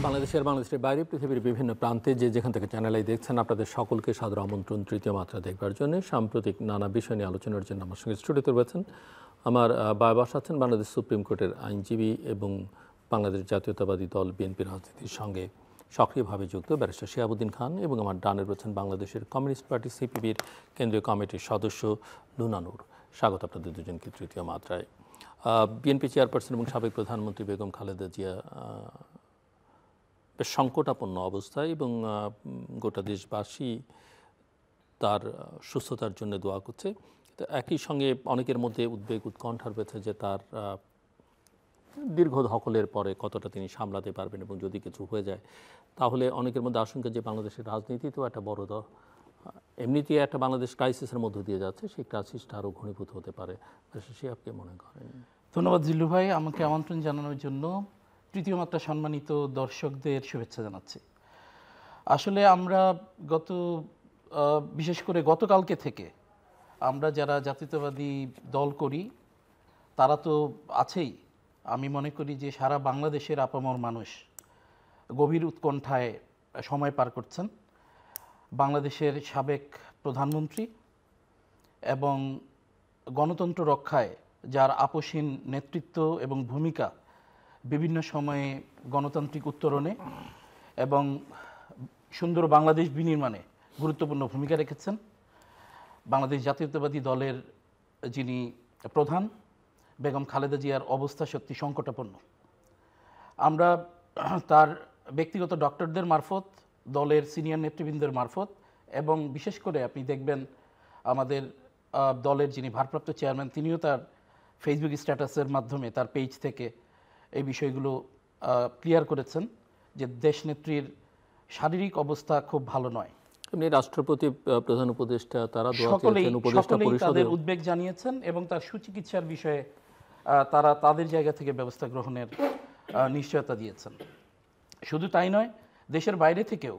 বাংলাদেশের বাইরে পৃথিবীর বিভিন্ন প্রান্তে যেখান থেকে চ্যানেলে দেখছেন আপনাদের সকলকে সাদর আমন্ত্রণ তৃতীয় মাত্রা দেখবার জন্য। সাম্প্রতিক নানা বিষয় নিয়ে আলোচনার জন্য আমার সঙ্গে স্টুডিওতে রয়েছেন আমার বাবাস আছেন বাংলাদেশ সুপ্রিম কোর্টের আইনজীবী এবং বাংলাদেশ জাতীয়তাবাদী দল বিএনপি রাজনীতির সঙ্গে সক্রিয়ভাবে যুক্ত ব্যারিস্টার শিহাবুদ্দিন খান, এবং আমার ডানে রয়েছেন বাংলাদেশের কমিউনিস্ট পার্টি সিপিবির কেন্দ্রীয় কমিটির সদস্য লুনা নূর। স্বাগত আপনাদের দুজনকে তৃতীয় মাত্রায়। বিএনপি চেয়ারপারসন এবং সাবেক প্রধানমন্ত্রী বেগম খালেদা জিয়া বেশ সংকটাপন্ন অবস্থায়, এবং গোটা দেশবাসী তার সুস্থতার জন্য দোয়া করছে। একই সঙ্গে অনেকের মধ্যে উদ্বেগ উৎকণ্ঠা রয়েছে যে তার দীর্ঘ ধকলের পরে কতটা তিনি সামলাতে পারবেন, এবং যদি কিছু হয়ে যায় তাহলে অনেকের মধ্যে আশঙ্কা যে বাংলাদেশের রাজনীতিতেও একটা বড় এমনিতেই একটা বাংলাদেশ ক্রাইসিসের মধ্য দিয়ে যাচ্ছে, সেই ক্রাইসিসটা আরও ঘনীভূত হতে পারে। সে আপনি মনে করেন? ধন্যবাদ জিল্লু ভাই, আমাকে আমন্ত্রণ জানানোর জন্য। তৃতীয় মাত্রা সম্মানিত দর্শকদের শুভেচ্ছা জানাচ্ছি। আসলে আমরা বিশেষ করে গতকালকে থেকে আমরা যারা জাতীয়তাবাদী দল করি তারা তো আছেই। আমি মনে করি যে সারা বাংলাদেশের আপামর মানুষ গভীর উৎকণ্ঠায় সময় পার করছেন। বাংলাদেশের সাবেক প্রধানমন্ত্রী এবং গণতন্ত্র রক্ষায় যার আপোষহীন নেতৃত্ব এবং ভূমিকা, বিভিন্ন সময়ে গণতান্ত্রিক উত্তরণে এবং সুন্দর বাংলাদেশ বিনির্মাণে গুরুত্বপূর্ণ ভূমিকা রেখেছেন বাংলাদেশ জাতীয়তাবাদী দলের যিনি প্রধান বেগম খালেদা জিয়ার অবস্থা সত্যি সংকটাপন্ন। আমরা তার ব্যক্তিগত ডক্টরদের মারফত, দলের সিনিয়র নেতৃবৃন্দের মারফত, এবং বিশেষ করে আপনি দেখবেন আমাদের দলের যিনি ভারপ্রাপ্ত চেয়ারম্যান তিনিও তার ফেসবুক স্ট্যাটাসের মাধ্যমে তার পেজ থেকে এই বিষয়গুলো ক্লিয়ার করেছেন যে দেশনেত্রীর শারীরিক অবস্থা খুব ভালো নয়। এমনি রাষ্ট্রপতি, প্রধান উপদেষ্টা তারা সকলেই তাদের উদ্বেগ জানিয়েছেন এবং তার সুচিকিৎসার বিষয়ে তারা তাদের জায়গা থেকে ব্যবস্থা গ্রহণের নিশ্চয়তা দিয়েছেন। শুধু তাই নয়, দেশের বাইরে থেকেও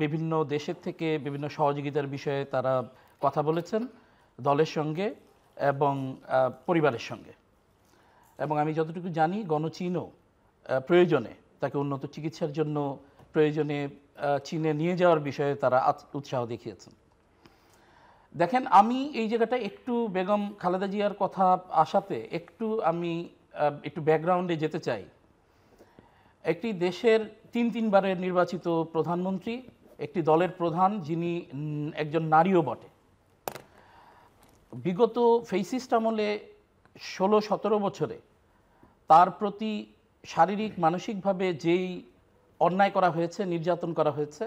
বিভিন্ন দেশের থেকে বিভিন্ন সহযোগিতার বিষয়ে তারা কথা বলেছেন দলের সঙ্গে এবং পরিবারের সঙ্গে। এবং আমি যতটুকু জানি গণচীনও প্রয়োজনে তাকে উন্নত চিকিৎসার জন্য প্রয়োজনে চীনে নিয়ে যাওয়ার বিষয়ে তারা উৎসাহ দেখিয়েছেন। দেখেন, আমি এই জায়গাটা একটু বেগম খালেদা জিয়ার কথা আসাতে আমি একটু ব্যাকগ্রাউন্ডে যেতে চাই। একটি দেশের তিনবারের নির্বাচিত প্রধানমন্ত্রী, একটি দলের প্রধান যিনি একজন নারীও বটে, বিগত ফেসিস্ট আমলে 16-17 বছরে তার প্রতি শারীরিক মানসিকভাবে যেই অন্যায় করা হয়েছে, নির্যাতন করা হয়েছে,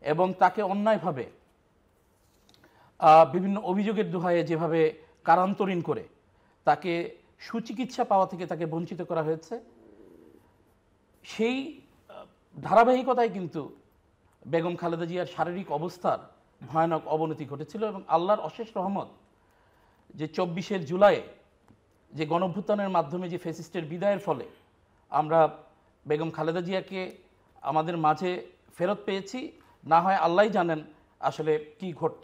এবং তাকে অন্যায়ভাবে বিভিন্ন অভিযোগের দোহায়ে যেভাবে কারান্তরীণ করে তাকে সুচিকিৎসা পাওয়া থেকে তাকে বঞ্চিত করা হয়েছে, সেই ধারাবাহিকতায় কিন্তু বেগম খালেদা জিয়ার শারীরিক অবস্থার ভয়ানক অবনতি ঘটেছিল। এবং আল্লাহর অশেষ রহমত যে 24শে জুলাই যে গণঅভ্যুত্থানের মাধ্যমে যে ফ্যাসিস্টের বিদায়ের ফলে আমরা বেগম খালেদা জিয়াকে আমাদের মাঝে ফেরত পেয়েছি, না হয় আল্লাহই জানেন আসলে কি ঘটত।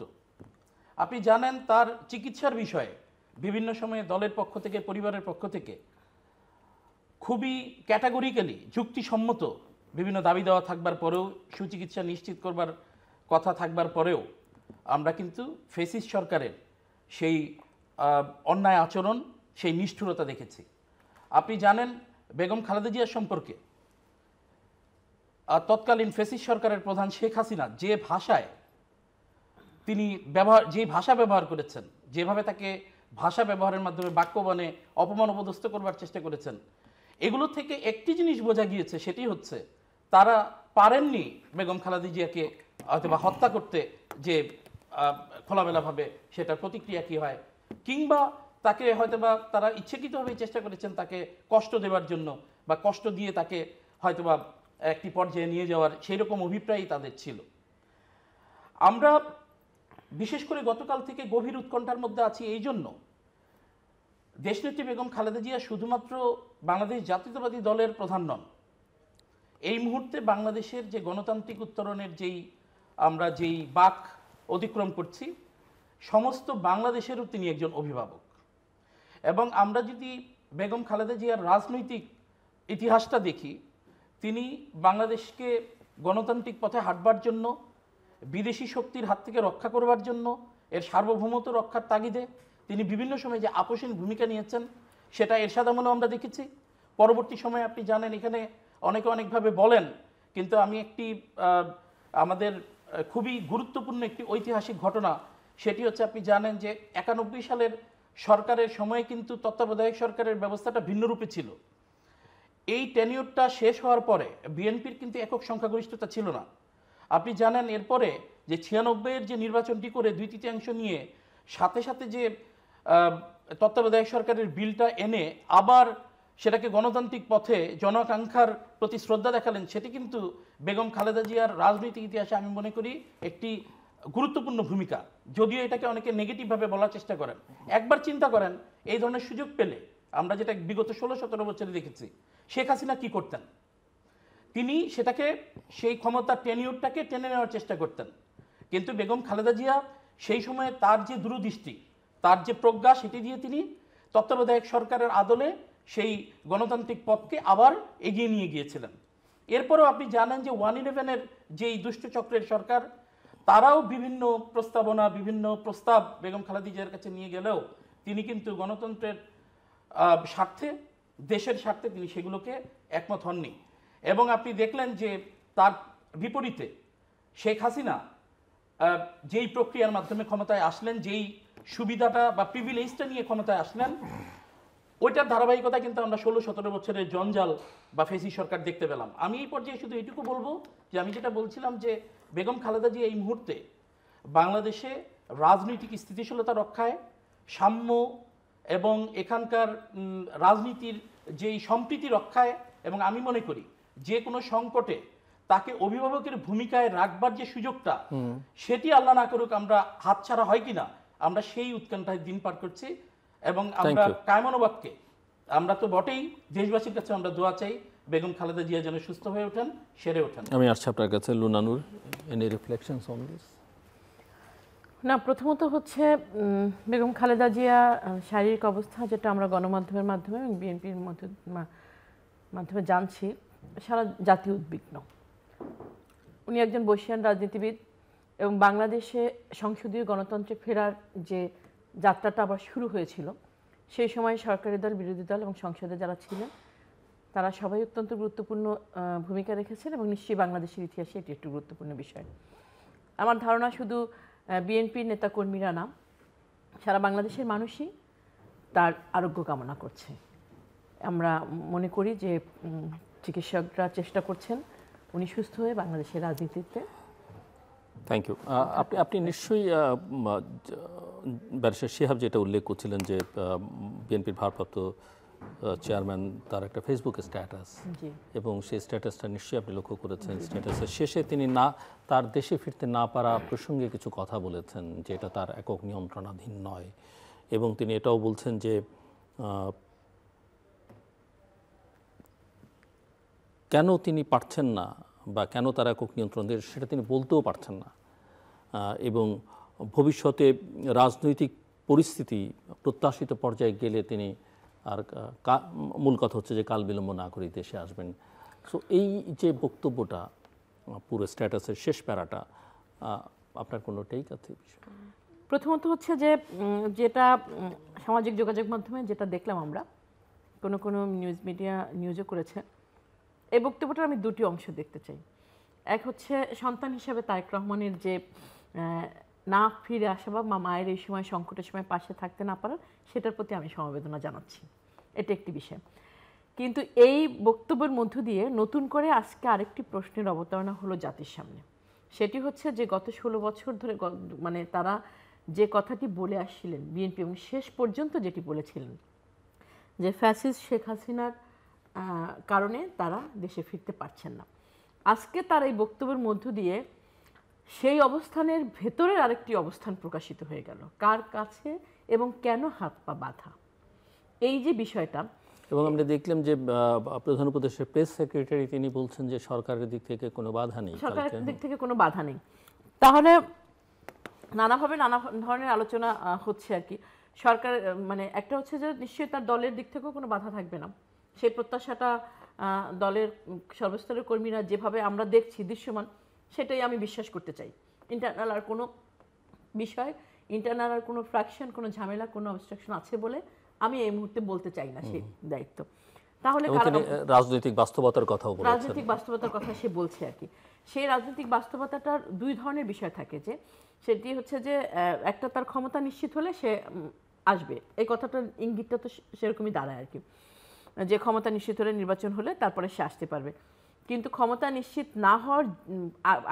আপনি জানেন তার চিকিৎসার বিষয়ে বিভিন্ন সময়ে দলের পক্ষ থেকে, পরিবারের পক্ষ থেকে খুবই ক্যাটাগরিক্যালি যুক্তিসম্মত বিভিন্ন দাবি দেওয়া থাকবার পরেও, সুচিকিৎসা নিশ্চিত করবার কথা থাকবার পরেও আমরা কিন্তু ফ্যাসিস্ট সরকারের সেই অন্যায় আচরণ, সেই নিষ্ঠুরতা দেখেছি। আপনি জানেন বেগম খালেদা জিয়ার সম্পর্কে তৎকালীন ফ্যাসিস্ট সরকারের প্রধান শেখ হাসিনা যে ভাষা ব্যবহার করেছেন, যেভাবে তাকে ভাষা ব্যবহারের মাধ্যমে বাক্যবাণে অপমান অপদস্থ করবার চেষ্টা করেছেন, এগুলো থেকে একটি জিনিস বোঝা গিয়েছে, সেটি হচ্ছে তারা পারেননি বেগম খালেদা জিয়াকে হয়তোবা হত্যা করতে, যে খোলামেলাভাবে সেটার প্রতিক্রিয়া কী হয়, কিংবা তাকে হয়তোবা তারা ইচ্ছাকৃতভাবে চেষ্টা করেছেন তাকে কষ্ট দেওয়ার জন্য, বা কষ্ট দিয়ে তাকে হয়তোবা একটি পর্যায়ে নিয়ে যাওয়ার সেই রকম অভিপ্রায়ই তাদের ছিল। আমরা বিশেষ করে গতকাল থেকে গভীর উৎকণ্ঠার মধ্যে আছি এই জন্য, দেশনেত্রী বেগম খালেদা জিয়া শুধুমাত্র বাংলাদেশ জাতীয়তাবাদী দলের প্রধান নন। এই মুহূর্তে বাংলাদেশের যে গণতান্ত্রিক উত্তরণের আমরা যেই বাক অতিক্রম করছি, সমস্ত বাংলাদেশেরও তিনি একজন অভিভাবক। এবং আমরা যদি বেগম খালেদা জিয়ার রাজনৈতিক ইতিহাসটা দেখি, তিনি বাংলাদেশকে গণতান্ত্রিক পথে হাঁটবার জন্য, বিদেশি শক্তির হাত থেকে রক্ষা করবার জন্য, এর সার্বভৌমত্ব রক্ষার তাগিদে তিনি বিভিন্ন সময় যে আপোষহীন ভূমিকা নিয়েছেন, সেটা এরশাদ আমলেও আমরা দেখেছি। পরবর্তী সময়ে আপনি জানেন এখানে অনেকে অনেকভাবে বলেন, কিন্তু আমি একটি আমাদের খুবই গুরুত্বপূর্ণ একটি ঐতিহাসিক ঘটনা, সেটি হচ্ছে আপনি জানেন যে 91 সালের সরকারের সময়ে কিন্তু তত্ত্বাবধায়ক সরকারের ব্যবস্থাটা ভিন্নরূপে ছিল। এই টেনিউরটা শেষ হওয়ার পরে বিএনপির কিন্তু একক সংখ্যাগরিষ্ঠতা ছিল না। আপনি জানেন এরপরে যে 96-এর যে নির্বাচনটি করে 2/3 নিয়ে সাথে সাথে যে তত্ত্বাবধায়ক সরকারের বিলটা এনে আবার সেটাকে গণতান্ত্রিক পথে জনাকাঙ্ক্ষার প্রতি শ্রদ্ধা দেখালেন, সেটি কিন্তু বেগম খালেদা জিয়ার রাজনৈতিক ইতিহাসে আমি মনে করি একটি গুরুত্বপূর্ণ ভূমিকা। যদিও এটাকে অনেকে নেগেটিভভাবে বলার চেষ্টা করেন, একবার চিন্তা করেন এই ধরনের সুযোগ পেলে আমরা যেটা বিগত 16-17 বছরে দেখেছি, শেখ হাসিনা কি করতেন? তিনি সেটাকে সেই ক্ষমতার টেনিউরটাকে টেনে নেওয়ার চেষ্টা করতেন, কিন্তু বেগম খালেদা জিয়া সেই সময়ে তার যে দূরদৃষ্টি, তার যে প্রজ্ঞা, সেটি দিয়ে তিনি তত্ত্বাবধায়ক সরকারের আদলে সেই গণতান্ত্রিক পথকে আবার এগিয়ে নিয়ে গিয়েছিলেন। এরপরেও আপনি জানেন যে 1/11-এর যেই দুষ্ট চক্রের সরকার, তারাও বিভিন্ন প্রস্তাবনা, বিভিন্ন প্রস্তাব বেগম খালেদা জিয়ার কাছে নিয়ে গেলেও তিনি কিন্তু গণতন্ত্রের স্বার্থে, দেশের স্বার্থে তিনি সেগুলোকে একমত হননি। এবং আপনি দেখলেন যে তার বিপরীতে শেখ হাসিনা যেই প্রক্রিয়ার মাধ্যমে ক্ষমতায় আসলেন, যেই সুবিধাটা বা প্রিভিলেজটা নিয়ে ক্ষমতায় আসলেন, ওইটার ধারাবাহিকতা কিন্তু আমরা 16-17 বছরের জঞ্জাল বা ফেসি সরকার দেখতে পেলাম। আমি এই পর্যায়ে শুধু এইটুকু বলবো যে আমি যেটা বলছিলাম যে বেগম খালেদা জিয়া এই মুহূর্তে বাংলাদেশে রাজনৈতিক স্থিতিশীলতা রক্ষায়, সাম্য এবং এখানকার রাজনীতির যেই সম্প্রীতি রক্ষায়, এবং আমি মনে করি যে কোনো সংকটে তাকে অভিভাবকের ভূমিকায় রাখবার যে সুযোগটা, সেটি আল্লাহ না করুক আমরা হাতছাড়া হয় কিনা, আমরা সেই উৎকণ্ঠায় দিন পার করছি। এবং আমরা কায়মনোবাক্যে আমরা তো বটেই, দেশবাসীর কাছে আমরা দোয়া চাই বেগম খালেদা জিয়া যেন সুস্থ হয়ে ওঠেন, সেরে ওঠেন। আমি আসছি আপনার কাছে। লুনানুর, এনি রিফ্লেকশনস অন দিস? না, প্রথমত হচ্ছে বেগম খালেদা জিয়া শারীরিক অবস্থা, যেটা আমরা গণমাধ্যমের মাধ্যমে এবং বিএনপির মাধ্যমে জানছি, সারা জাতি উদ্বিগ্ন। উনি একজন বর্ষীয়ান রাজনীতিবিদ এবং বাংলাদেশে সংসদীয় গণতন্ত্রে ফেরার যে যাত্রাটা আবার শুরু হয়েছিল, সেই সময় সরকারি দল, বিরোধী দল এবং সংসদে যারা ছিলেন তারা সবাই অত্যন্ত গুরুত্বপূর্ণ ভূমিকা রেখেছেন এবং নিশ্চয়ই বাংলাদেশের ইতিহাসে এটি একটি গুরুত্বপূর্ণ বিষয়। আমার ধারণা শুধু বিএনপির নেতাকর্মীরা না, সারা বাংলাদেশের মানুষই তার আরোগ্য কামনা করছে। আমরা মনে করি যে চিকিৎসকরা চেষ্টা করছেন উনি সুস্থ হয়ে বাংলাদেশের রাজনীতিতে। Thank you. আপনি নিশ্চয়ই ব্যারিস্টার শিহাব যেটা উল্লেখ করছিলেন যে বিএনপির ভারপ্রাপ্ত চেয়ারম্যান তার একটা ফেসবুক স্ট্যাটাস, এবং সেই স্ট্যাটাসটা নিশ্চয়ই আপনি লক্ষ্য করেছেন। স্ট্যাটাসের শেষে তিনি তার দেশে ফিরতে না পারা প্রসঙ্গে কিছু কথা বলেছেন, যে এটা তার একক নিয়ন্ত্রণাধীন নয়, এবং তিনি এটাও বলছেন যে কেন তিনি পারছেন না বা কেন তার একক নিয়ন্ত্রণ দিয়ে সেটা তিনি বলতেও পারছেন না, এবং ভবিষ্যতে রাজনৈতিক পরিস্থিতি প্রত্যাশিত পর্যায়ে গেলে তিনি আর মূল কথা হচ্ছে যে কাল বিলম্ব না করে দেশে আসবেন। সো এই যে বক্তব্যটা, পুরো স্ট্যাটাসের শেষ প্যারাটা, আপনার কোনো টেক আছে? প্রথমত হচ্ছে যে যেটা সামাজিক যোগাযোগ মাধ্যমে যেটা দেখলাম আমরা, কোনো নিউজ মিডিয়া নিউজও করেছে, এই বক্তব্যটার আমি দুটি অংশ দেখতে চাই। এক হচ্ছে সন্তান হিসাবে তারেক রহমানের যে না ফিরে আসা বা মায়ের এই সময় সংকটের সময় পাশে থাকতে না পারার, সেটার প্রতি আমি সমবেদনা জানাচ্ছি, এটা একটি বিষয়। কিন্তু এই বক্তব্যের মধ্য দিয়ে নতুন করে আজকে আরেকটি প্রশ্নের অবতারণা হলো জাতির সামনে। সেটি হচ্ছে যে গত 16 বছর ধরে মানে তারা যে কথাটি বলে আসছিলেন বিএনপি, এবং শেষ পর্যন্ত যেটি বলেছিলেন যে ফ্যাসিস্ট শেখ হাসিনার কারণে তারা দেশে ফিরতে পারছেন না, আজকে তার এই বক্তব্যের মধ্য দিয়ে সেই অবস্থানের ভেতরের আরেকটি অবস্থান প্রকাশিত হয়ে গেল, কার কাছে এবং কেন হাত পা বাঁধা, এই যে বিষয়টা। এবং আমরা দেখলাম যে প্রধান উপদেষ্টার প্রেস সেক্রেটারি তিনি বলছেন যে সরকারের দিক থেকে কোনো বাধা নেই, সরকারের দিক থেকে কোনো বাধা নেই। তাহলে নানাভাবে নানা ধরনের আলোচনা হচ্ছে আর কি। সরকার মানে একটা হচ্ছে যে নিশ্চয়ই তার দলের দিক থেকেও কোনো বাধা থাকবে না, সেই প্রত্যাশাটা দলের সর্বস্তরের কর্মীরা যেভাবে আমরা দেখছি দৃশ্যমান, সেটাই আমি বিশ্বাস করতে চাই। ইন্টারনাল আর কোনো বিষয়, ইন্টারনাল আর কোনো ফ্র্যাকশন, কোনো ঝামেলা, কোনো অবস্ট্রাকশন আছে বলে আমি এই মুহূর্তে বলতে চাই না সেই দায়িত্ব। তাহলে রাজনৈতিক বাস্তবতার কথাও বলেছেন। রাজনৈতিক বাস্তবতার কথা সে বলছে আর কি। সেই রাজনৈতিক বাস্তবতাটার দুই ধরনের বিষয় থাকে, যে সেটি হচ্ছে যে একটা তার ক্ষমতা নিশ্চিত হলে সে আসবে, এই কথাটার ইঙ্গিতটা তো সেরকমই দাঁড়ায় আর কি, যে ক্ষমতা নিশ্চিত হলে, নির্বাচন হলে তারপরে সে আসতে পারবে। কিন্তু ক্ষমতা নিশ্চিত না হওয়ার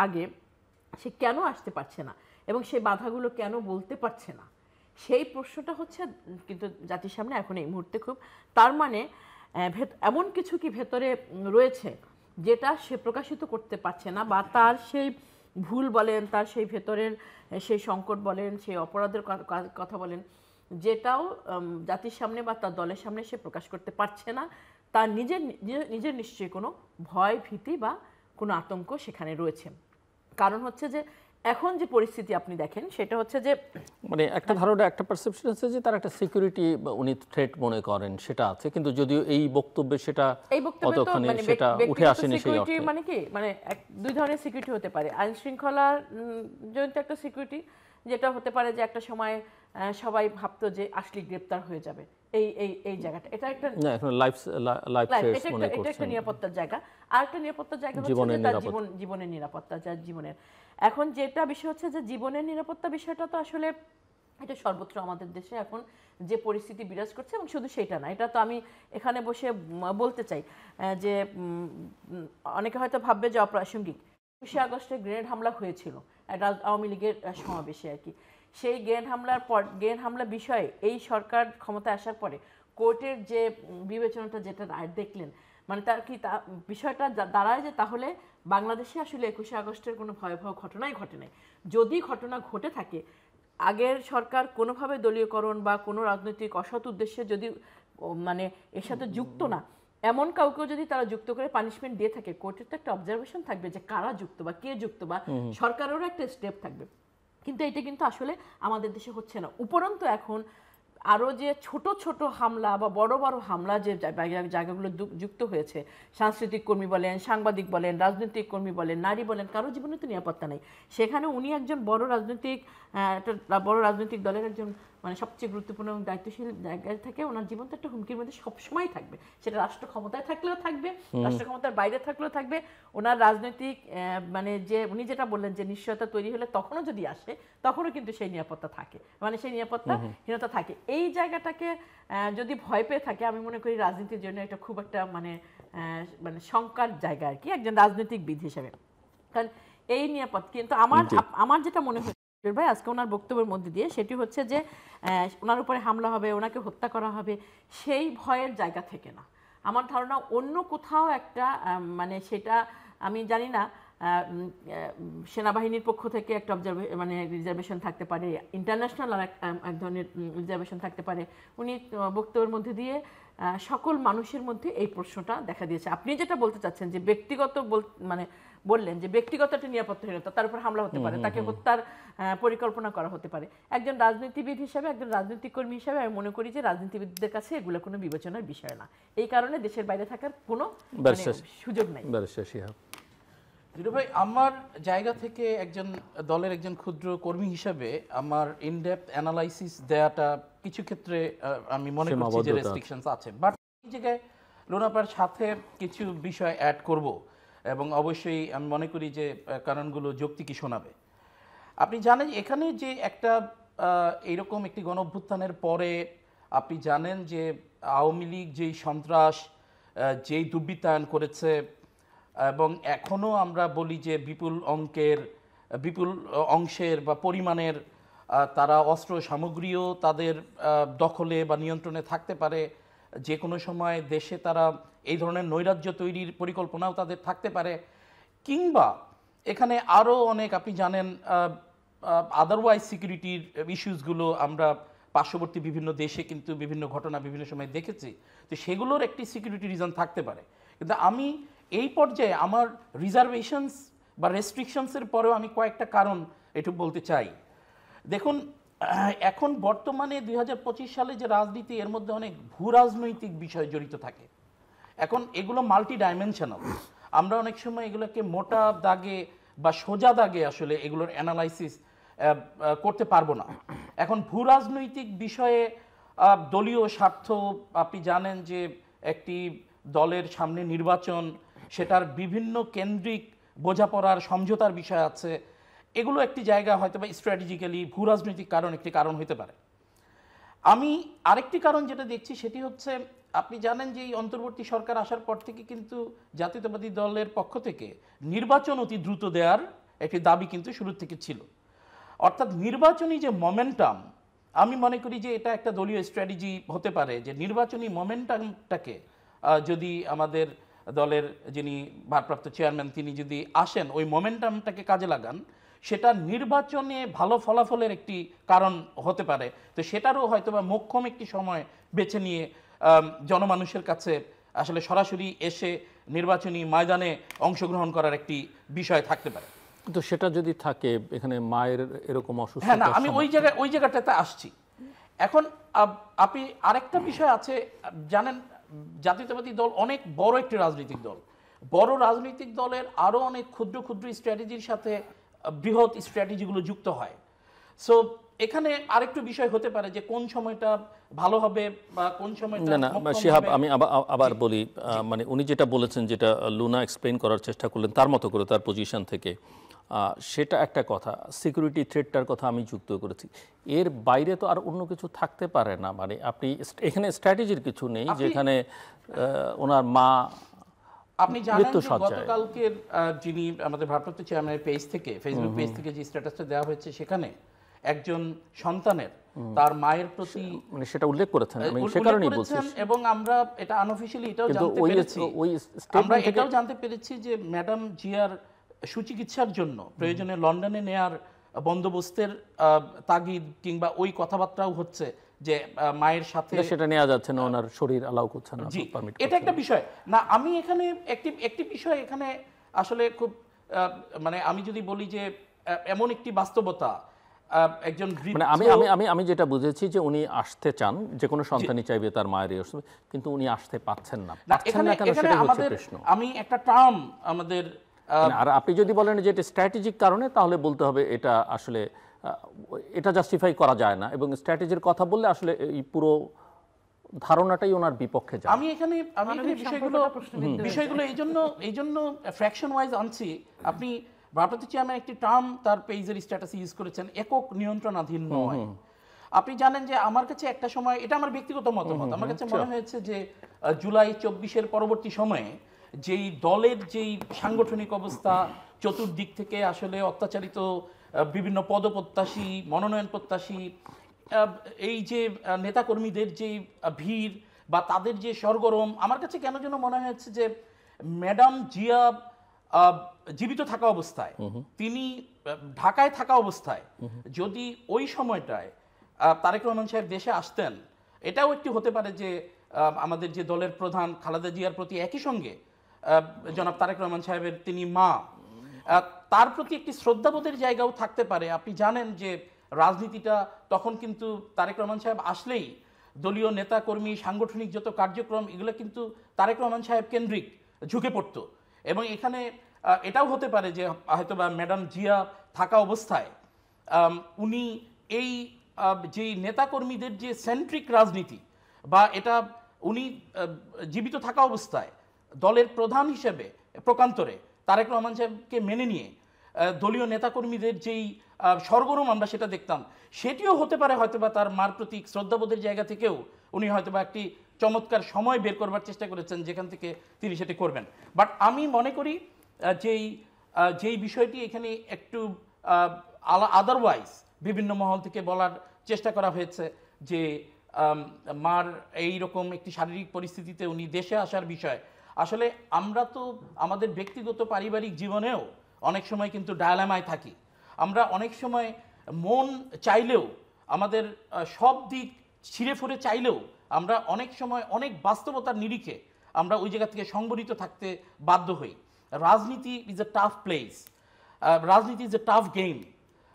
আগে সে কেন আসতে পারছে না এবং সেই বাধাগুলো কেন বলতে পারছে না, সেই প্রশ্নটা হচ্ছে কিন্তু জাতির সামনে এখন এই মুহূর্তে খুব, তার মানে এমন কিছু কি ভেতরে রয়েছে যেটা সে প্রকাশিত করতে পারছে না, বা তার সেই ভুল বলেন, তার সেই ভেতরের সেই সংকট বলেন, সেই অপরাধের কথা বলেন, যেটাও জাতির সামনে বা তার দলের সামনে সে প্রকাশ করতে পারছে না। তার নিজের নিশ্চয়ই কোনো ভয়, ভীতি বা কোনো আতঙ্ক সেখানে রয়েছে। কারণ হচ্ছে যে এখন যে পরিস্থিতি আপনি দেখেন, সেটা হচ্ছে যে মানে একটা ধারণা, একটা পারসেপশন আছে যে তার একটা সিকিউরিটি উনি থ্রেট মনে করেন, সেটা আছে, কিন্তু যদিও এই বক্তব্যে সেটা কতখানি সেটা উঠে আসেনি সেই অর্থে। মানে কি, মানে দুই ধরনের সিকিউরিটি হতে পারে। আইন শৃঙ্খলার জনিত একটা সিকিউরিটি, যেটা হতে পারে যে একটা সময় সবাই ভাবতো যে আসলে গ্রেপ্তার হয়ে যাবে, এই জায়গাটা, এটা একটা একটা নিরাপত্তার জায়গা। আর একটা নিরাপত্তার জায়গা হচ্ছে তার জীবনের নিরাপত্তা, যার জীবনের। এখন যেটা বিষয় হচ্ছে যে জীবনের নিরাপত্তা বিষয়টা তো আসলে এটা সর্বত্র আমাদের দেশে এখন যে পরিস্থিতি বিরাজ করছে, এবং শুধু সেটা না, এটা তো আমি এখানে বসে বলতে চাই যে অনেকে হয়তো ভাববে যে অপ্রাসঙ্গিক, ২৫ আগস্টে গ্রেনেড হামলা হয়েছিল আওয়ামী লীগের সমাবেশে আর কি। সেই গ্রেনেড হামলা বিষয়ে এই সরকার ক্ষমতায় আসার পরে কোর্টের যে বিবেচনাটা, যেটা রায় দেখলেন, মানে তার কি বিষয়টা দাঁড়ায় যে তাহলে বাংলাদেশে আসলে ২১ আগস্টের কোনো ভয়াবহ ঘটনাই ঘটে নাই। যদি ঘটনা ঘটে থাকে, আগের সরকার কোনোভাবে দলীয়করণ বা কোনো রাজনৈতিক অসৎ উদ্দেশ্যে যদি মানে এর সাথে যুক্ত না, এমন কাউকেও যদি তারা যুক্ত করে পানিশমেন্ট দিয়ে থাকে, কোর্টের তো একটা অবজারভেশন থাকবে যে কারা যুক্ত বা কে যুক্ত, বা সরকারেরও একটা স্টেপ থাকবে। কিন্তু এটা কিন্তু আসলে আমাদের দেশে হচ্ছে না। উপরন্তু এখন আরও যে ছোট ছোট হামলা বা বড় বড় হামলা যে জায়গাগুলো যুক্ত হয়েছে, সাংস্কৃতিক কর্মী বলেন, সাংবাদিক বলেন, রাজনৈতিক কর্মী বলেন, নারী বলেন, কারো জীবনে তো নিরাপত্তা নেই। সেখানে উনি একজন বড় রাজনৈতিক দলের একজন মানে সবচেয়ে গুরুত্বপূর্ণ এবং দায়িত্বশীল জায়গায় থেকে ওনার জীবন তো একটা হুমকির মধ্যে সবসময় থাকবে। সেটা রাষ্ট্র ক্ষমতায় থাকলেও থাকবে, রাষ্ট্র ক্ষমতার বাইরে থাকলেও থাকবে। ওনার রাজনৈতিক মানে যে উনি যেটা বললেন যে নিশ্চয়তা তৈরি হলে তখনও যদি আসে, তখনও কিন্তু সেই নিরাপত্তা থাকে, মানে সেই নিরাপত্তাহীনতা থাকে। এই জায়গাটাকে যদি ভয় পেয়ে থাকে, আমি মনে করি রাজনীতির জন্য এটা খুব একটা মানে শঙ্কার জায়গা আর কি, একজন রাজনৈতিকবিদ হিসেবে। কারণ এই নিরাপত্তা কিন্তু আমার যেটা মনে হয় ভাই আজকে ওনার বক্তব্যের মধ্যে দিয়ে, সেটি হচ্ছে যে ওনার উপরে হামলা হবে, ওনাকে হত্যা করা হবে, সেই ভয়ের জায়গা থেকে না। আমার ধারণা অন্য কোথাও একটা মানে সেটা আমি জানি না, সেনাবাহিনীর পক্ষ থেকে একটা মানে রিজার্ভেশন থাকতে পারে, ইন্টারন্যাশনাল আর এক ধরনের রিজার্ভেশন থাকতে পারে। উনি বক্তব্যের মধ্যে দিয়ে সকল মানুষের মধ্যে এই প্রশ্নটা দেখা দিয়েছে। আপনি যেটা বলতে চাচ্ছেন যে ব্যক্তিগত মানে বললেন যে ব্যক্তিগত একটা নিরাপত্তাহীনতা, তার উপর হামলা হতে পারে, তাকে হত্যার পরিকল্পনা করা হতে পারে। একজন রাজনীতিবিদ হিসেবে, একজন রাজনৈতিক কর্মী হিসেবে আমি মনে করি যে রাজনীতিবিদদের কাছে এগুলো কোনো বিবেচনার বিষয় না। এই কারণে দেশের বাইরে থাকার কোনো সুযোগ নাই। ভাই, আমার জায়গা থেকে একজন দলের একজন ক্ষুদ্র কর্মী হিসেবে আমার ইনডেপথ অ্যানালাইসিস দেওয়াটা কিছু ক্ষেত্রে আমি মনে করছি যে রেস্ট্রিকশনস আছে, বাট এই জায়গায় লোনাপার সাথে কিছু বিষয় অ্যাড করব, এবং অবশ্যই আমি মনে করি যে কারণগুলো যৌক্তিকই শোনাবে। আপনি জানেন এখানে যে একটা এইরকম একটি গণ অভ্যুত্থানের পরে আপনি জানেন যে আওয়ামী লীগ যেই সন্ত্রাস, যেই দুর্বৃত্তায়ন করেছে, এবং এখনও আমরা বলি যে বিপুল অংশের বা পরিমাণের তারা অস্ত্র সামগ্রীও তাদের দখলে বা নিয়ন্ত্রণে থাকতে পারে। যে কোনো সময় দেশে তারা এই ধরনের নৈরাজ্য তৈরির পরিকল্পনাও তাদের থাকতে পারে, কিংবা এখানে আরও অনেক আপনি জানেন আদারওয়াইজ সিকিউরিটির ইস্যুসগুলো আমরা পার্শ্ববর্তী বিভিন্ন দেশে কিন্তু বিভিন্ন ঘটনা বিভিন্ন সময় দেখেছি। তো সেগুলোর একটি সিকিউরিটি রিজন থাকতে পারে। কিন্তু আমি এই পর্যায়ে আমার রিজার্ভেশনস বা রেস্ট্রিকশনসের পরেও আমি কয়েকটা কারণ একটু বলতে চাই। দেখুন, এখন বর্তমানে 2025 সালে যে রাজনীতি, এর মধ্যে অনেক ভূ রাজনৈতিক বিষয় জড়িত থাকে, এখন এগুলো মাল্টি ডাইমেনশনাল, আমরা অনেক সময় এগুলোকে মোটা দাগে বা সোজা দাগে আসলে এগুলোর অ্যানালাইসিস করতে পারবো না। এখন ভূ রাজনৈতিক বিষয়ে দলীয় স্বার্থ, আপনি জানেন যে একটি দলের সামনে নির্বাচন, সেটার বিভিন্ন কেন্দ্রিক বোঝাপড়ার সমঝোতার বিষয় আছে, এগুলো একটি জায়গা হয়তো বা স্ট্র্যাটেজিক্যালি ভূ রাজনৈতিক কারণ একটি কারণ হতে পারে। আমি আরেকটি কারণ যেটা দেখছি সেটি হচ্ছে, আপনি জানেন যে এই অন্তর্বর্তী সরকার আসার পর থেকে কিন্তু জাতীয়তাবাদী দলের পক্ষ থেকে নির্বাচন অতি দ্রুত দেওয়ার একটি দাবি কিন্তু শুরু থেকে ছিল। অর্থাৎ নির্বাচনী যে মোমেন্টাম, আমি মনে করি যে এটা একটা দলীয় স্ট্র্যাটেজি হতে পারে যে নির্বাচনী মোমেন্টামটাকে যদি আমাদের দলের যিনি ভারপ্রাপ্ত চেয়ারম্যান তিনি যদি আসেন ওই মোমেন্টামটাকে কাজে লাগান, সেটা নির্বাচনে ভালো ফলাফলের একটি কারণ হতে পারে। তো সেটারও হয়তো বা মোক্ষম একটি সময় বেছে নিয়ে জনমানুষের কাছে আসলে সরাসরি এসে নির্বাচনী ময়দানে অংশগ্রহণ করার একটি বিষয় থাকতে পারে। তো সেটা যদি থাকে, এখানে মায়ের এরকম হ্যাঁ, অসুস্থতা, না আমি ওই জায়গাটাতে আসছি। এখন আপনি আরেকটা বিষয় আছে, জানেন জাতীয়তাবাদী দল অনেক বড় একটি রাজনৈতিক দল, বড় রাজনৈতিক দলের আরো অনেক ক্ষুদ্র ক্ষুদ্র স্ট্র্যাটেজির সাথে বৃহৎ স্ট্র্যাটেজিগুলো যুক্ত হয়। সো এখানে আরেকটু বিষয় হতে পারে যে কোন সময়টা ভালো হবে বা কোন সময়টা না শিহাব, আমি আবার বলি, মানে উনি যেটা বলেছেন, যেটা লুনা এক্সপ্লেইন করার চেষ্টা করলেন তার মতো করে তার পজিশন থেকে, সেটা একটা কথা। সিকিউরিটি থ্রেটটার কথা আমি যুক্ত করেছি, এর বাইরে তো আর অন্য কিছু থাকতে পারে না। মানে আপনি এখানে স্ট্র্যাটেজির কিছু নেই, যেখানে ওনার মা, আপনি জানেন যে গতকালকের যিনি আমাদের ভারপ্রাপ্ত চেয়ারম্যানের পেজ থেকে, ফেসবুক পেজ থেকে যে স্ট্যাটাসটা দেওয়া হয়েছে, সেখানে একজন সন্তানের তার মায়ের প্রতি মানে সেটা উল্লেখ করেছেন, আমি সে কারণেই বলছি। এবং আমরা এটা আনঅফিশিয়ালি এটাও জানতে পেরেছি, আমরা এটাও জানতে পেরেছি যে ম্যাডাম জিয়ার সুচিকিৎসার জন্য প্রয়োজনে লন্ডনে নেয়ার বন্দোবস্তের তাগিদ কিংবা ওই কথাবার্তাও হচ্ছে যে মায়ের সাথে সেটা নেওয়া যাচ্ছে না, ওনার শরীর অ্যালাউ করছে না, পারমিট। এটা একটা বিষয় না। আমি এখানে একটি বিষয় এখানে আসলে খুব মানে আমি যদি বলি যে এমন একটি বাস্তবতা, একজন মানে আমি যেটা বুঝেছি যে উনি আসতে চান, যে কোনো সন্তানই চাইবে তার মায়ের অসুস্থ, কিন্তু উনি আসতে পাচ্ছেন না কেন, সেটাই হচ্ছে প্রশ্ন। আমি একটা টার্ম আমাদের, আর আপনি যদি বলেন যে এটা স্ট্র্যাটেজিক কারণে, তাহলে বলতে হবে এটা আসলে এটা জাস্টিফাই করা যায় না, এবং স্ট্র্যাটেজির কথা বললে আসলে এই পুরো ধারণাটাই ওনার বিপক্ষে যায়। আমি এখানে বিষয়গুলো এই জন্য ফ্র্যাকশন ওয়াইজ আনছি। আপনি ভারপ্রাপ্ত চেয়ারম্যান একটি টার্ম তার পেজের স্ট্যাটাসে ইউজ করেছেন, একক নিয়ন্ত্রণাধীন নয়। আপনি জানেন যে আমার কাছে একটা সময়, এটা আমার ব্যক্তিগত মতামত, আমার কাছে মনে হয়েছে যে জুলাই 24-এর পরবর্তী সময়ে যেই দলের যেই সাংগঠনিক অবস্থা, চতুর্দিক থেকে আসলে অত্যাচারিত বিভিন্ন পদপ্রত্যাশী, মনোনয়ন প্রত্যাশী, এই যে নেতাকর্মীদের যে ভিড় বা তাদের যে সরগরম, আমার কাছে কেন যেন মনে হয়েছে যে ম্যাডাম জিয়া জীবিত থাকা অবস্থায়, তিনি ঢাকায় থাকা অবস্থায় যদি ওই সময়টায় তারেক রহমান সাহেব দেশে আসতেন, এটাও একটি হতে পারে যে আমাদের যে দলের প্রধান খালেদা জিয়ার প্রতি একই সঙ্গে জনাব তারেক রহমান সাহেবের তিনি মা, তার প্রতি একটি শ্রদ্ধাবোধের জায়গাও থাকতে পারে। আপনি জানেন যে রাজনীতিটা তখন কিন্তু তারেক রহমান সাহেব আসলেই দলীয় নেতা কর্মী, সাংগঠনিক যত কার্যক্রম, এগুলো কিন্তু তারেক রহমান সাহেব কেন্দ্রিক ঝুঁকে পড়ত। এবং এখানে এটাও হতে পারে যে হয়তোবা ম্যাডাম জিয়া থাকা অবস্থায় উনি এই যেই নেতাকর্মীদের যে সেন্ট্রিক রাজনীতি, বা এটা উনি জীবিত থাকা অবস্থায় দলের প্রধান হিসেবে প্রকান্তরে তারেক রহমান সাহেবকে মেনে নিয়ে দলীয় নেতাকর্মীদের যেই সরগরম আমরা সেটা দেখতাম, সেটিও হতে পারে হয়তোবা তার মার প্রতি শ্রদ্ধাবোধের জায়গা থেকেও উনি হয়তোবা একটি চমৎকার সময় বের করবার চেষ্টা করেছেন যেখান থেকে তিনি সেটি করবেন। বাট আমি মনে করি যেই বিষয়টি এখানে একটু আদারওয়াইজ বিভিন্ন মহল থেকে বলার চেষ্টা করা হয়েছে যে মার এই রকম একটি শারীরিক পরিস্থিতিতে উনি দেশে আসার বিষয়, আসলে আমরা তো আমাদের ব্যক্তিগত পারিবারিক জীবনেও অনেক সময় কিন্তু ডায়ালামায় থাকি। আমরা অনেক সময় মন চাইলেও, আমাদের সব দিক ছিঁড়ে ফুঁড়ে চাইলেও, আমরা অনেক সময় অনেক বাস্তবতার নিরিখে আমরা ওই জায়গা থেকে সংবরিত থাকতে বাধ্য হই। রাজনীতি ইজ এ টাফ প্লেস, রাজনীতি ইজ এ টাফ গেম।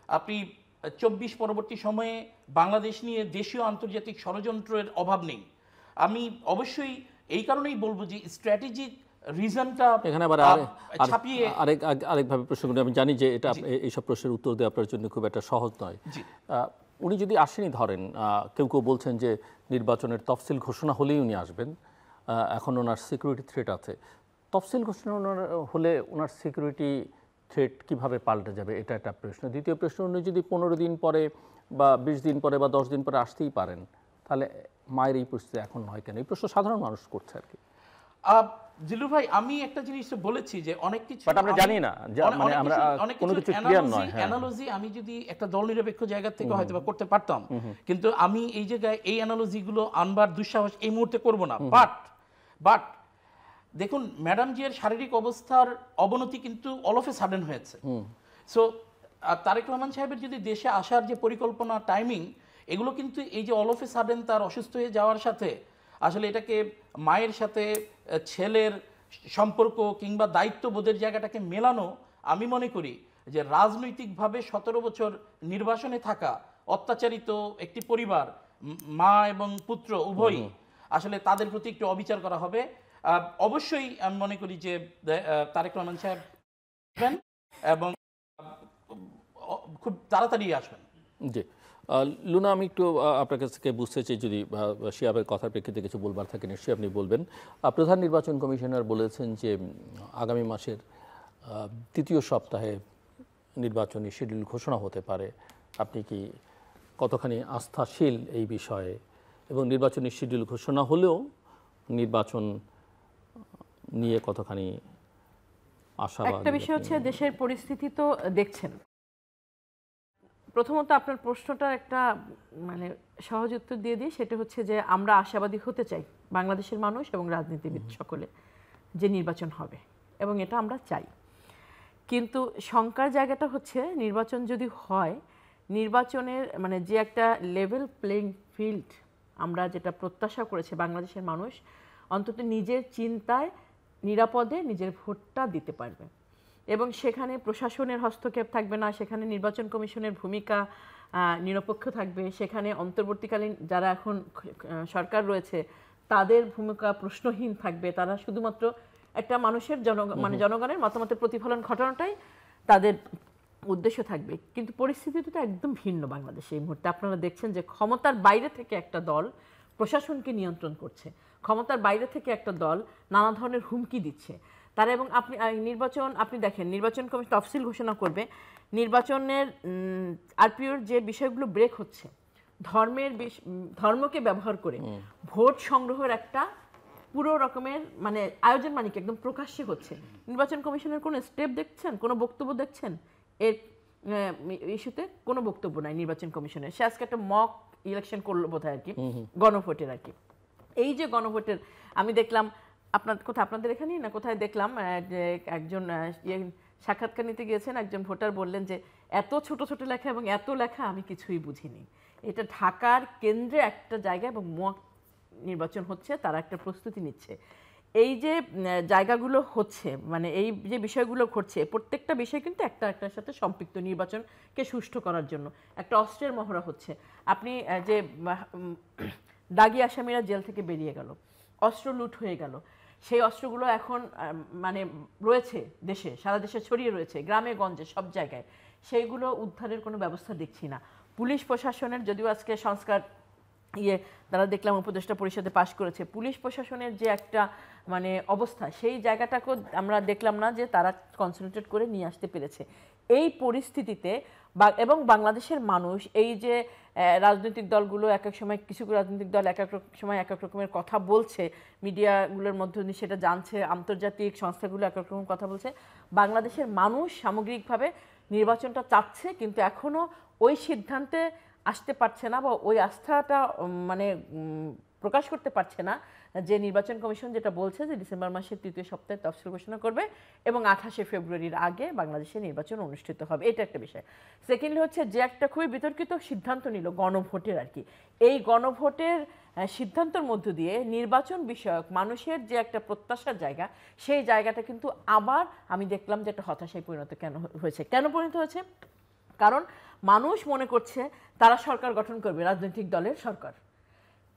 আপনি 24 পরবর্তী সময়ে বাংলাদেশ নিয়ে দেশীয় আন্তর্জাতিক ষড়যন্ত্রের অভাব নেই। আমি অবশ্যই এই কারণেই বলবো যে স্ট্র্যাটেজিক রিজনটা এখানে আবার ছাপিয়ে আরেকভাবে প্রশ্ন করি, আমি জানি যে এটা এইসব প্রশ্নের উত্তর দেওয়া আপনার জন্য খুব একটা সহজ নয়। উনি যদি আসেনি ধরেন, কেউ কেউ বলছেন যে নির্বাচনের তফসিল ঘোষণা হলেই উনি আসবেন, এখন ওনার সিকিউরিটি থ্রেট আছে। তফসিল ঘোষণা হলে ওনার সিকিউরিটি থ্রেট কিভাবে পাল্টে যাবে, এটা একটা প্রশ্ন। দ্বিতীয় প্রশ্ন, উনি যদি 15 দিন পরে বা 20 দিন পরে বা 10 দিন পরে আসতেই পারেন, তাহলে মায়ের এই পরিস্থিতি এখন হয় কেন? এই প্রশ্ন সাধারণ মানুষ করছে আর কি। জিলু ভাই, আমি একটা জিনিস বলেছি যে অনেক কিছু আমরা জানি না, মানে আমরা কোনো কিছু ক্লিয়ার নয়। অ্যানালজি আমি যদি একটা দল নিরপেক্ষ জায়গা থেকে হয়তো বা করতে পারতাম, কিন্তু আমি এই জায়গায় এই অ্যানালজি গুলো আনবার দুঃসাহস এই মুহূর্তে করব না। বাট দেখুন, ম্যাডাম জির শারীরিক অবস্থার অবনতি কিন্তু অল অফ এ সাডেন হয়েছে। সো তারেক রহমান সাহেবের যদি দেশে আসার যে পরিকল্পনা, টাইমিং, এগুলো কিন্তু এই যে অল অফ এ সাডেন তার অসুস্থ হয়ে যাওয়ার সাথে আসলে এটাকে মায়ের সাথে ছেলের সম্পর্ক কিংবা দায়িত্ববোধের জায়গাটাকে মেলানো, আমি মনে করি যে রাজনৈতিকভাবে 17 বছর নির্বাসনে থাকা অত্যাচারিত একটি পরিবার, মা এবং পুত্র উভয়ই, আসলে তাদের প্রতি একটু অবিচার করা হবে। অবশ্যই আমি মনে করি যে তারেক রহমান সাহেব এবং খুব তাড়াতাড়ি আসবেন। জি লুনা, আমি একটু আপনার কাছ থেকে বুঝতে চাই, যদি শিহাবের কথার প্রেক্ষিতে কিছু বলবার থাকে নিশ্চয়ই আপনি বলবেন। প্রধান নির্বাচন কমিশনার বলেছেন যে আগামী মাসের 3য় সপ্তাহে নির্বাচনী শিডিউল ঘোষণা হতে পারে। আপনি কি কতখানি আস্থাশীল এই বিষয়ে, এবং নির্বাচনী শিডিউল ঘোষণা হলেও নির্বাচন নিয়ে কতখানি আশাবাদী? একটা বিষয় হচ্ছে দেশের পরিস্থিতি তো দেখছেন। প্রথমত আপনার প্রশ্নটার একটা মানে সহজ উত্তর দিয়ে দিই, সেটা হচ্ছে যে আমরা আশাবাদী হতে চাই, বাংলাদেশের মানুষ এবং রাজনীতিবিদ সকলে, যে নির্বাচন হবে, এবং এটা আমরা চাই। কিন্তু শঙ্কার জায়গাটা হচ্ছে নির্বাচন যদি হয়, নির্বাচনের মানে যে একটা লেভেল প্লেইং ফিল্ড আমরা যেটা প্রত্যাশা করেছে বাংলাদেশের মানুষ, অন্তত নিজের চিন্তায় নিরাপদে নিজের ভোটটা দিতে পারবে, এবং সেখানে প্রশাসনের হস্তক্ষেপ থাকবে না, সেখানে নির্বাচন কমিশনের ভূমিকা নিরপেক্ষ থাকবে, সেখানে অন্তর্বর্তীকালীন যারা এখন সরকার রয়েছে তাদের ভূমিকা প্রশ্নহীন থাকবে। তারা শুধুমাত্র একটা মানুষের জনগণের মতামতের প্রতিফলন ঘটানোটাই তাদের উদ্দেশ্য থাকবে। কিন্তু পরিস্থিতিটা একদম ভিন্ন বাংলাদেশে এই মুহূর্তে। আপনারা দেখছেন যে ক্ষমতার বাইরে থেকে একটা দল প্রশাসনকে নিয়ন্ত্রণ করছে, ক্ষমতার বাইরে থেকে একটা দল নানা ধরনের হুমকি দিচ্ছে তারা। এবং আপনি নির্বাচন, আপনি দেখেন নির্বাচন কমিশন তফসিল ঘোষণা করবে, নির্বাচনের আরপিওর যে বিষয়গুলো ব্রেক হচ্ছে, ধর্মকে ব্যবহার করে ভোট সংগ্রহের একটা পুরো রকমের মানে আয়োজন মানে কি একদম প্রকাশ্যে হচ্ছে। নির্বাচন কমিশনের কোনো স্টেপ দেখছেন, কোনো বক্তব্য দেখছেন এর ইস্যুতে? কোনো বক্তব্য নাই নির্বাচন কমিশনের। সে আজকে একটা মক ইলেকশন করলো বোধহয় আর কি, গণভোটের আর কি। এই যে গণভোটের আমি দেখলাম আপনাদের এখানেই না কোথায় দেখলাম যে একজন সাক্ষাৎকার নিতে গিয়েছেন, একজন ভোটার বললেন যে এত ছোট ছোট লেখা এবং এত লেখা আমি কিছুই বুঝিনি। এটা ঢাকার কেন্দ্রে একটা জায়গা এবং মক নির্বাচন হচ্ছে, তারা একটা প্রস্তুতি নিচ্ছে। এই যে জায়গাগুলো হচ্ছে মানে এই যে বিষয়গুলো ঘটছে, প্রত্যেকটা বিষয় কিন্তু একটা একটার সাথে সম্পৃক্ত নির্বাচনকে সুষ্ঠু করার জন্য। একটা অস্ত্রের মহড়া হচ্ছে। আপনি যে দাগী আসামিরা জেল থেকে বেরিয়ে গেল, অস্ত্র লুট হয়ে গেল, সেই অস্ত্রগুলো এখন মানে রয়েছে দেশে, সারা দেশে ছড়িয়ে রয়েছে, গ্রামে গঞ্জে সব জায়গায়। সেইগুলো উদ্ধারের কোনো ব্যবস্থা দেখছি না। পুলিশ প্রশাসনের, যদিও আজকে সংস্কার তারা দেখলাম উপদেষ্টা পরিষদে পাশ করেছে, পুলিশ প্রশাসনের যে একটা মানে অবস্থা, সেই জায়গাটাকেও আমরা দেখলাম না যে তারা কনসেন্ট্রেট করে নিয়ে আসতে পেরেছে। এই পরিস্থিতিতে এবং বাংলাদেশের মানুষ এই যে রাজনৈতিক দলগুলো এক এক সময়, কিছু রাজনৈতিক দল এক এক সময় এক এক রকমের কথা বলছে, মিডিয়াগুলোর মধ্যে সেটা জানছে, আন্তর্জাতিক সংস্থাগুলো এক এক রকম কথা বলছে, বাংলাদেশের মানুষ সামগ্রিকভাবে নির্বাচনটা চাচ্ছে, কিন্তু এখনও ওই সিদ্ধান্তে আসতে পারছে না বা ওই আস্থাটা মানে প্রকাশ করতে পারছে না যে নির্বাচন কমিশন যেটা বলছে যে ডিসেম্বর মাসের 3য় সপ্তাহে তফসিল ঘোষণা করবে এবং 28শে ফেব্রুয়ারির আগে বাংলাদেশে নির্বাচন অনুষ্ঠিত হবে। এটা একটা বিষয়। সেকেন্ডলি হচ্ছে যে একটা খুবই বিতর্কিত সিদ্ধান্ত নিল গণভোটের আর কি। এই গণভোটের সিদ্ধান্তের মধ্য দিয়ে নির্বাচন বিষয়ক মানুষের যে একটা প্রত্যাশার জায়গা, সেই জায়গাটা কিন্তু আবার আমি দেখলাম যে একটা হতাশায় পরিণত কেন পরিণত হয়েছে? কারণ মানুষ মনে করছে তারা সরকার গঠন করবে, রাজনৈতিক দলের সরকার।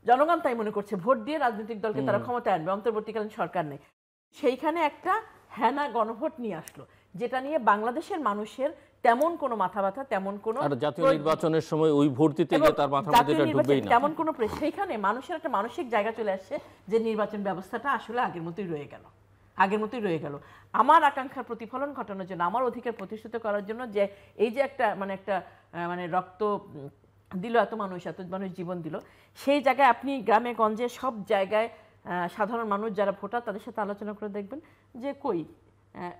জনগণ তাই মনে করছে, ভোট দিয়ে রাজনৈতিক দলকে তারা ক্ষমতায় আনবে, অন্তর্বর্তীকালীন সরকার নেই। সেইখানে একটা হ্যানা গণভোট নিয়ে আসলো, যেটা নিয়ে বাংলাদেশের মানুষের তেমন কোনো মাথা ব্যথা, তেমন কোনো আর জাতীয় নির্বাচনের সময় ওই ভোট দিতে গিয়ে তার মাথার মধ্যে এটা ঢুকবেই না, তেমন কোনো সেইখানে মানুষের একটা মানসিক জায়গা চলে আসছে যে নির্বাচন ব্যবস্থাটা আসলে আগের মতোই রয়ে গেল, আগের মতোই রয়ে গেল। আমার আকাঙ্ক্ষার প্রতিফলন ঘটানোর জন্য, আমার অধিকার প্রতিষ্ঠিত করার জন্য, যে এই যে একটা মানে রক্ত দিল, এত মানুষ জীবন দিল, সেই জায়গায় আপনি গ্রামে গঞ্জে সব জায়গায় সাধারণ মানুষ যারা ভোটার তাদের সাথে আলোচনা করে দেখবেন যে কই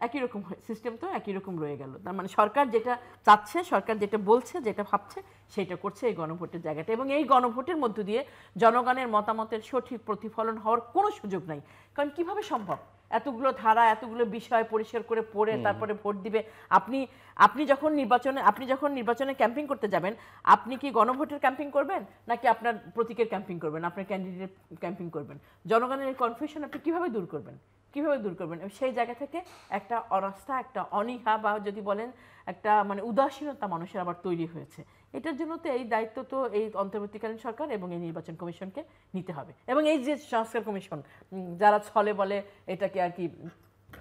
একই রকম সিস্টেম তো একই রকম রয়ে গেল। তার মানে সরকার যেটা চাচ্ছে, সরকার যেটা বলছে, যেটা ভাবছে, সেটা করছে এই গণভোটের জায়গাটা। এবং এই গণভোটের মধ্য দিয়ে জনগণের মতামতের সঠিক প্রতিফলন হওয়ার কোনো সুযোগ নাই। কারণ কিভাবে সম্ভব এতগুলো ধারা, এতগুলো বিষয় পরিষ্কার করে পড়ে তারপরে ভোট দিবে? আপনি যখন নির্বাচনে ক্যাম্পিং করতে যাবেন, আপনি কি গণভোটের ক্যাম্পিং করবেন নাকি আপনার প্রতীকের ক্যাম্পিং করবেন, আপনার ক্যান্ডিডেট ক্যাম্পিং করবেন? জনগণের কনফিউশন আপনি কিভাবে দূর করবেন? সেই জায়গা থেকে একটা অনাস্থা, একটা অনীহা, বা যদি বলেন একটা মানে উদাসীনতা মানুষের আবার তৈরি হয়েছে। এটার জন্য তো এই দায়িত্ব তো এই অন্তর্বর্তীকালীন সরকার এবং এই নির্বাচন কমিশনকে নিতে হবে। এবং এই যে সংস্কার কমিশন যারা ছলে বলে এটাকে আর কি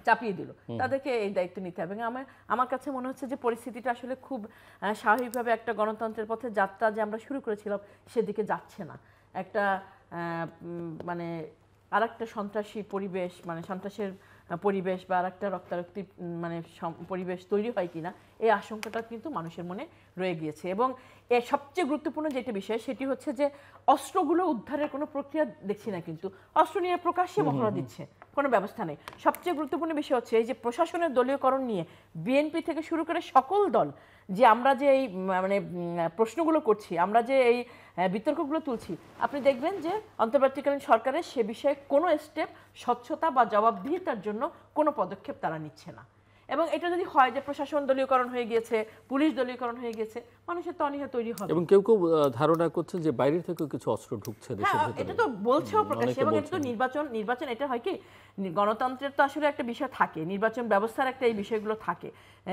চাপিয়ে দিল, তাদেরকে এই দায়িত্ব নিতে হবে। আমার কাছে মনে হচ্ছে যে পরিস্থিতিটা আসলে খুব স্বাভাবিকভাবে একটা গণতন্ত্রের পথে যাত্রা যে আমরা শুরু করেছিলাম সেদিকে যাচ্ছে না। একটা মানে আর একটা সন্ত্রাসী পরিবেশ, মানে সন্ত্রাসের পরিবেশ বা আর একটা রক্তারক্তি মানে পরিবেশ তৈরি হয় কিনা, এই আশঙ্কাটা কিন্তু মানুষের মনে রয়ে গিয়েছে। এবং এর সবচেয়ে গুরুত্বপূর্ণ যেটি বিষয় সেটি হচ্ছে যে অস্ত্রগুলো উদ্ধারের কোনো প্রক্রিয়া দেখছি না, কিন্তু অস্ত্র নিয়ে প্রকাশ্যে মহড়া দিচ্ছে, কোনো ব্যবস্থা নেই। সবচেয়ে গুরুত্বপূর্ণ বিষয় হচ্ছে এই যে প্রশাসনের দলীয়করণ নিয়ে বিএনপি থেকে শুরু করে সকল দল যে আমরা যে এই মানে প্রশ্নগুলো করছি, আমরা যে এই বিতর্কগুলো তুলছি, আপনি দেখবেন যে অন্তর্বর্তীকালীন সরকারের সে বিষয়ে কোনো স্টেপ, স্বচ্ছতা বা জবাবদিহিতার জন্য কোনো পদক্ষেপ তারা নিচ্ছে না। এবং এটা যদি হয় যে প্রশাসন দলীয়করণ হয়ে গিয়েছে, পুলিশ দলীয়করণ হয়ে গেছে, মানুষের তো অনীহা তৈরি হবে। এবং কেউ কেউ ধারণা করছে যে বাইরে থেকেও কিছু অস্ত্র ঢুকছে দেশের হ্যাঁ, ভিতরে, এটা তো বলছেও প্রকাশ্যে। এবং এটা তো নির্বাচন এটা হয় কি, গণতন্ত্রের তো আসলে একটা বিষয় থাকে, নির্বাচন ব্যবস্থার একটা এই বিষয়গুলো থাকে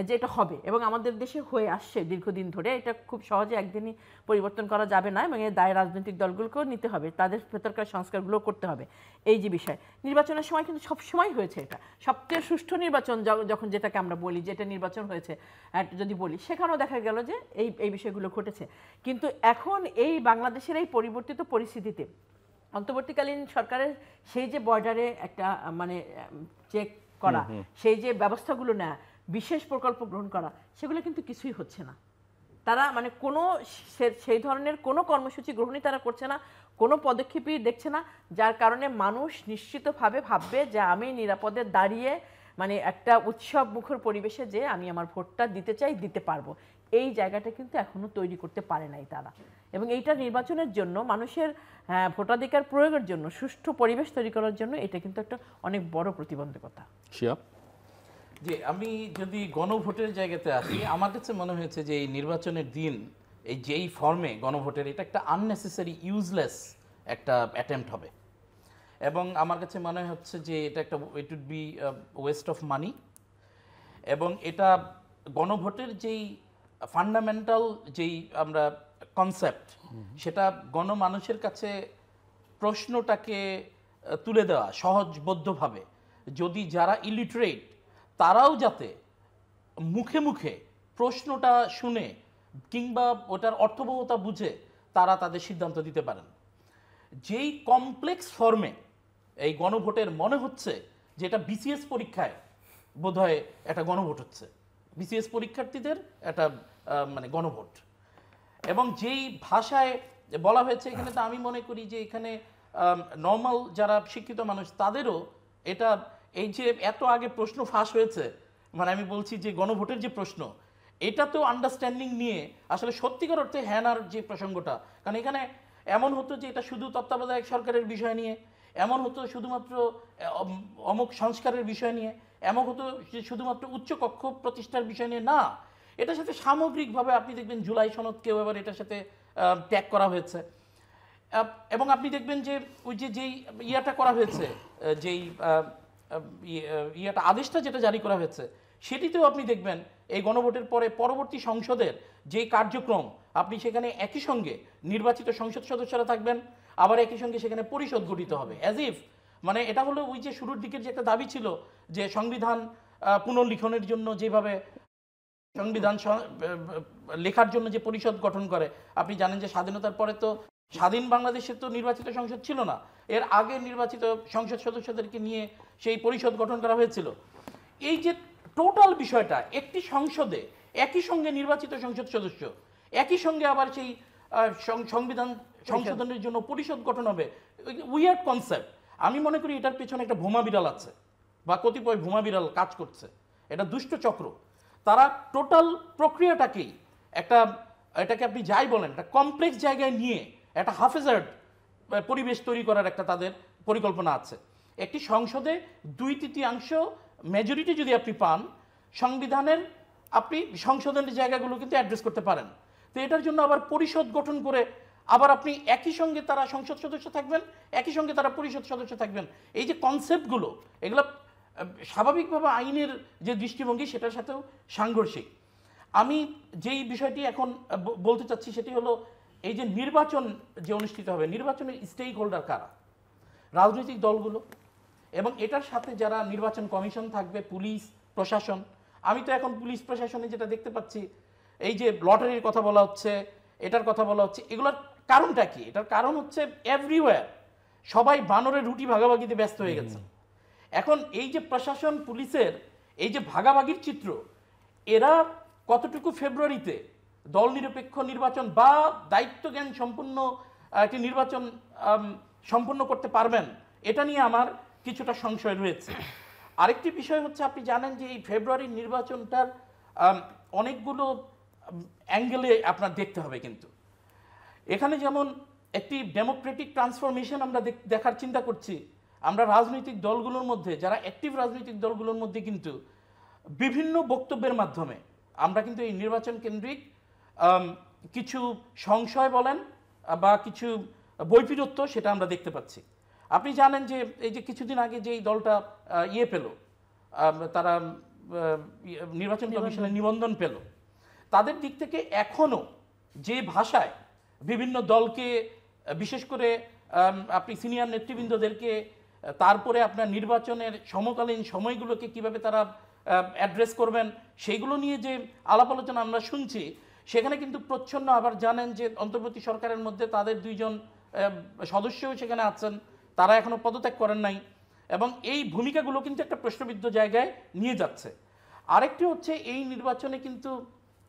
যে এটা হবে, এবং আমাদের দেশে হয়ে আসছে দীর্ঘদিন ধরে। এটা খুব সহজে একদিনই পরিবর্তন করা যাবে না, এবং এর দায় রাজনৈতিক দলগুলোকেও নিতে হবে, তাদের ভেতরকার সংস্কারগুলো করতে হবে। এই যে বিষয় নির্বাচনের সময় কিন্তু সবসময় হয়েছে, এটা সবচেয়ে সুষ্ঠু নির্বাচন যখন যেটাকে আমরা বলি, যেটা নির্বাচন হয়েছে যদি বলি, সেখানেও দেখা গেল যে এই বিষয়গুলো ঘটেছে। কিন্তু এখন এই বাংলাদেশের এই পরিবর্তিত পরিস্থিতিতে অন্তর্বর্তীকালীন সরকারের সেই যে বর্ডারে একটা মানে চেক করা, সেই যে ব্যবস্থাগুলো নেওয়া, বিশেষ প্রকল্প গ্রহণ করা, সেগুলো কিন্তু কিছুই হচ্ছে না। তারা মানে কোনো সেই ধরনের কোনো কর্মসূচি গ্রহণই তারা করছে না, কোনো পদক্ষেপই দেখছে না, যার কারণে মানুষ নিশ্চিতভাবে ভাববে যে আমি নিরাপদে দাঁড়িয়ে মানে একটা উৎসব মুখর পরিবেশে যে আমি আমার ভোটটা দিতে চাই, দিতে পারবো, এই জায়গাটা কিন্তু এখনো তৈরি করতে পারে নাই তারা। এবং এইটা নির্বাচনের জন্য, মানুষের ভোটাধিকার প্রয়োগের জন্য, সুষ্ঠু পরিবেশ তৈরি করার জন্য এটা কিন্তু একটা অনেক বড় প্রতিবন্ধকতা। যে আমি যদি গণভোটের জায়গাতে আসি, আমার কাছে মনে হয়েছে যে এই নির্বাচনের দিন যেই ফর্মে গণভোটের, এটা একটা আননেসেসারি ইউজলেস একটা অ্যাটেম্প্ট হবে। এবং আমার কাছে মনে হচ্ছে যে এটা একটা it would be waste of money. এবং এটা গণভোটের যেই ফান্ডামেন্টাল যেই আমরা কনসেপ্ট, সেটা গণমানুষের কাছে প্রশ্নটাকে তুলে দেওয়া সহজবোধ্যভাবে, যদি যারা ইলিটারেট তারাও যাতে মুখে মুখে প্রশ্নটা শুনে কিংবা ওটার অর্থবহতা বুঝে তারা তাদের সিদ্ধান্ত দিতে পারেন। যেই কমপ্লেক্স ফর্মে এই গণভোটের মনে হচ্ছে যে এটা বিসিএস পরীক্ষায় বোধহয় একটা গণভোট হচ্ছে, বিসিএস পরীক্ষার্থীদের একটা মানে গণভোট। এবং যেই ভাষায় বলা হয়েছে এখানে, তো আমি মনে করি যে এখানে নর্মাল যারা শিক্ষিত মানুষ তাদেরও এটা, এই যে এত আগে প্রশ্ন ফাঁস হয়েছে, মানে আমি বলছি যে গণভোটের যে প্রশ্ন, এটাতেও আন্ডারস্ট্যান্ডিং নিয়ে আসলে সত্যিকার অর্থে হ্যানার যে প্রসঙ্গটা, কারণ এখানে এমন হতো যে এটা শুধু তত্ত্বাবধায়ক সরকারের বিষয় নিয়ে, এমন হতো শুধুমাত্র অমুক সংস্কারের বিষয় নিয়ে, এমন হতো যে শুধুমাত্র উচ্চকক্ষ প্রতিষ্ঠার বিষয় নিয়ে না, এটার সাথে সামগ্রিকভাবে আপনি দেখবেন জুলাই সনদকেও এবার এটার সাথে ট্যাগ করা হয়েছে। এবং আপনি দেখবেন যে ওই যেই ইয়াটা করা হয়েছে, যেই ইয়াটা আদেশটা যেটা জারি করা হয়েছে, সেটিতেও আপনি দেখবেন এই গণভোটের পরে পরবর্তী সংসদের যেই কার্যক্রম, আপনি সেখানে একই সঙ্গে নির্বাচিত সংসদ সদস্যরা থাকবেন, আবার একই সঙ্গে সেখানে পরিষদ গঠিত হবে, অ্যাজ ইফ মানে এটা হলো ওই যে শুরুর দিকের যে একটা দাবি ছিল যে সংবিধান পুনর্লিখনের জন্য যেভাবে সংবিধান লেখার জন্য যে পরিষদ গঠন করে, আপনি জানেন যে স্বাধীনতার পরে তো স্বাধীন বাংলাদেশে তো নির্বাচিত সংসদ ছিল না, এর আগে নির্বাচিত সংসদ সদস্যদেরকে নিয়ে সেই পরিষদ গঠন করা হয়েছিল। এই যে টোটাল বিষয়টা, একটি সংসদে একই সঙ্গে নির্বাচিত সংসদ সদস্য, একই সঙ্গে আবার সেই সংবিধান সংশোধনের জন্য পরিষদ গঠন হবে, উইয়ার্ড কনসেপ্ট। আমি মনে করি এটার পেছনে একটা ভূমা বিড়াল আছে বা কতিপয় ভূমা বিড়াল কাজ করছে, এটা দুষ্ট চক্র। তারা টোটাল প্রক্রিয়াটাকেই এটাকে আপনি যাই বলেন একটা কমপ্লেক্স জায়গায় নিয়ে একটা হাফেজার্ড পরিবেশ তৈরি করার একটা তাদের পরিকল্পনা আছে। একটি সংসদে 2/3 মেজরিটি যদি আপনি পান, সংবিধানের আপনি সংশোধনের জায়গাগুলো কিন্তু অ্যাড্রেস করতে পারেন। তো এটার জন্য আবার পরিষদ গঠন করে আবার আপনি একই সঙ্গে তারা সংসদ সদস্য থাকবেন, একই সঙ্গে তারা পরিষদ সদস্য থাকবেন। এই যে কনসেপ্টগুলো, এগুলো স্বাভাবিকভাবে আইনের যে দৃষ্টিভঙ্গি সেটার সাথেও সাংঘর্ষিক। আমি যেই বিষয়টি এখন বলতে চাচ্ছি সেটি হলো এই যে নির্বাচন যে অনুষ্ঠিত হবে, নির্বাচনের স্টেক হোল্ডার কারা? রাজনৈতিক দলগুলো, এবং এটার সাথে যারা নির্বাচন কমিশন থাকবে, পুলিশ প্রশাসন। আমি তো এখন পুলিশ প্রশাসনে যেটা দেখতে পাচ্ছি, এই যে লটারির কথা বলা হচ্ছে, এটার কথা বলা হচ্ছে, এগুলোর কারণটা কি? এটার কারণ হচ্ছে এভরিওয়্যার সবাই বানরের রুটি ভাগাভাগিতে ব্যস্ত হয়ে গেছে। এখন এই যে প্রশাসন পুলিশের এই যে ভাগাভাগির চিত্র, এরা কতটুকু ফেব্রুয়ারিতে দল নিরপেক্ষ নির্বাচন বা দায়িত্বজ্ঞান সম্পূর্ণ একটি নির্বাচন সম্পন্ন করতে পারবেন, এটা নিয়ে আমার কিছুটা সংশয় রয়েছে। আরেকটি বিষয় হচ্ছে, আপনি জানেন যে এই ফেব্রুয়ারির নির্বাচনটার অনেকগুলো অ্যাঙ্গেলে আপনার দেখতে হবে। কিন্তু এখানে যেমন একটি ডেমোক্রেটিক ট্রান্সফরমেশন আমরা দেখার চিন্তা করছি, আমরা রাজনৈতিক দলগুলোর মধ্যে, যারা অ্যাক্টিভ রাজনৈতিক দলগুলোর মধ্যে কিন্তু বিভিন্ন বক্তব্যের মাধ্যমে আমরা কিন্তু এই নির্বাচন কেন্দ্রিক কিছু সংশয় বলেন বা কিছু বৈপরীত্য সেটা আমরা দেখতে পাচ্ছি। আপনি জানেন যে এই যে কিছুদিন আগে যেই দলটা পেল, তারা নির্বাচন কমিশনের নিবন্ধন পেল, তাদের দিক থেকে এখনও যে ভাষায় বিভিন্ন দলকে, বিশেষ করে আপনি সিনিয়র নেতৃবৃন্দদেরকে, তারপরে আপনার নির্বাচনের সমকালীন সময়গুলোকে কিভাবে তারা অ্যাড্রেস করবেন, সেইগুলো নিয়ে যে আলাপ আলোচনা আমরা শুনছি, সেখানে কিন্তু প্রচ্ছন্ন। আবার জানেন যে অন্তর্বর্তী সরকারের মধ্যে তাদের 2 জন সদস্যও সেখানে আছেন, তারা এখনো পদত্যাগ করেন নাই, এবং এই ভূমিকাগুলো কিন্তু একটা প্রশ্নবিদ্ধ জায়গায় নিয়ে যাচ্ছে। আরেকটি হচ্ছে, এই নির্বাচনে কিন্তু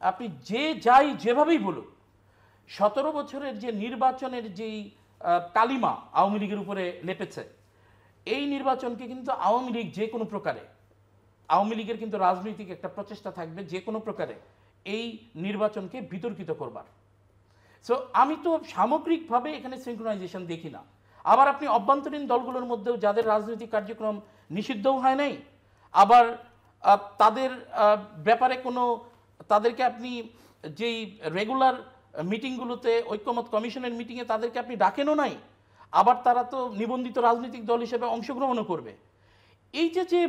আপনি যেভাবেই বলুন, 17 বছরের যে নির্বাচনের যেই কালিমা আওয়ামী লীগের উপরে লেপেছে, এই নির্বাচনকে কিন্তু আওয়ামী লীগ যে কোনো প্রকারে, আওয়ামী লীগের কিন্তু রাজনৈতিক একটা প্রচেষ্টা থাকবে যে কোনো প্রকারে এই নির্বাচনকে বিতর্কিত করবার। সো আমি তো সামগ্রিকভাবে এখানে সিনক্রোনাইজেশন দেখি না। আবার আপনি অভ্যন্তরীণ দলগুলোর মধ্যেও যাদের রাজনৈতিক কার্যক্রম নিষিদ্ধও হয় নাই, আবার তাদের ব্যাপারে তাদেরকে আপনি যেই রেগুলার মিটিংগুলোতে, ঐক্যমত কমিশনের মিটিংয়ে তাদেরকে আপনি ডাকেনও নাই, আবার তারা তো নিবন্ধিত রাজনৈতিক দল হিসেবে অংশগ্রহণও করবে। এই যে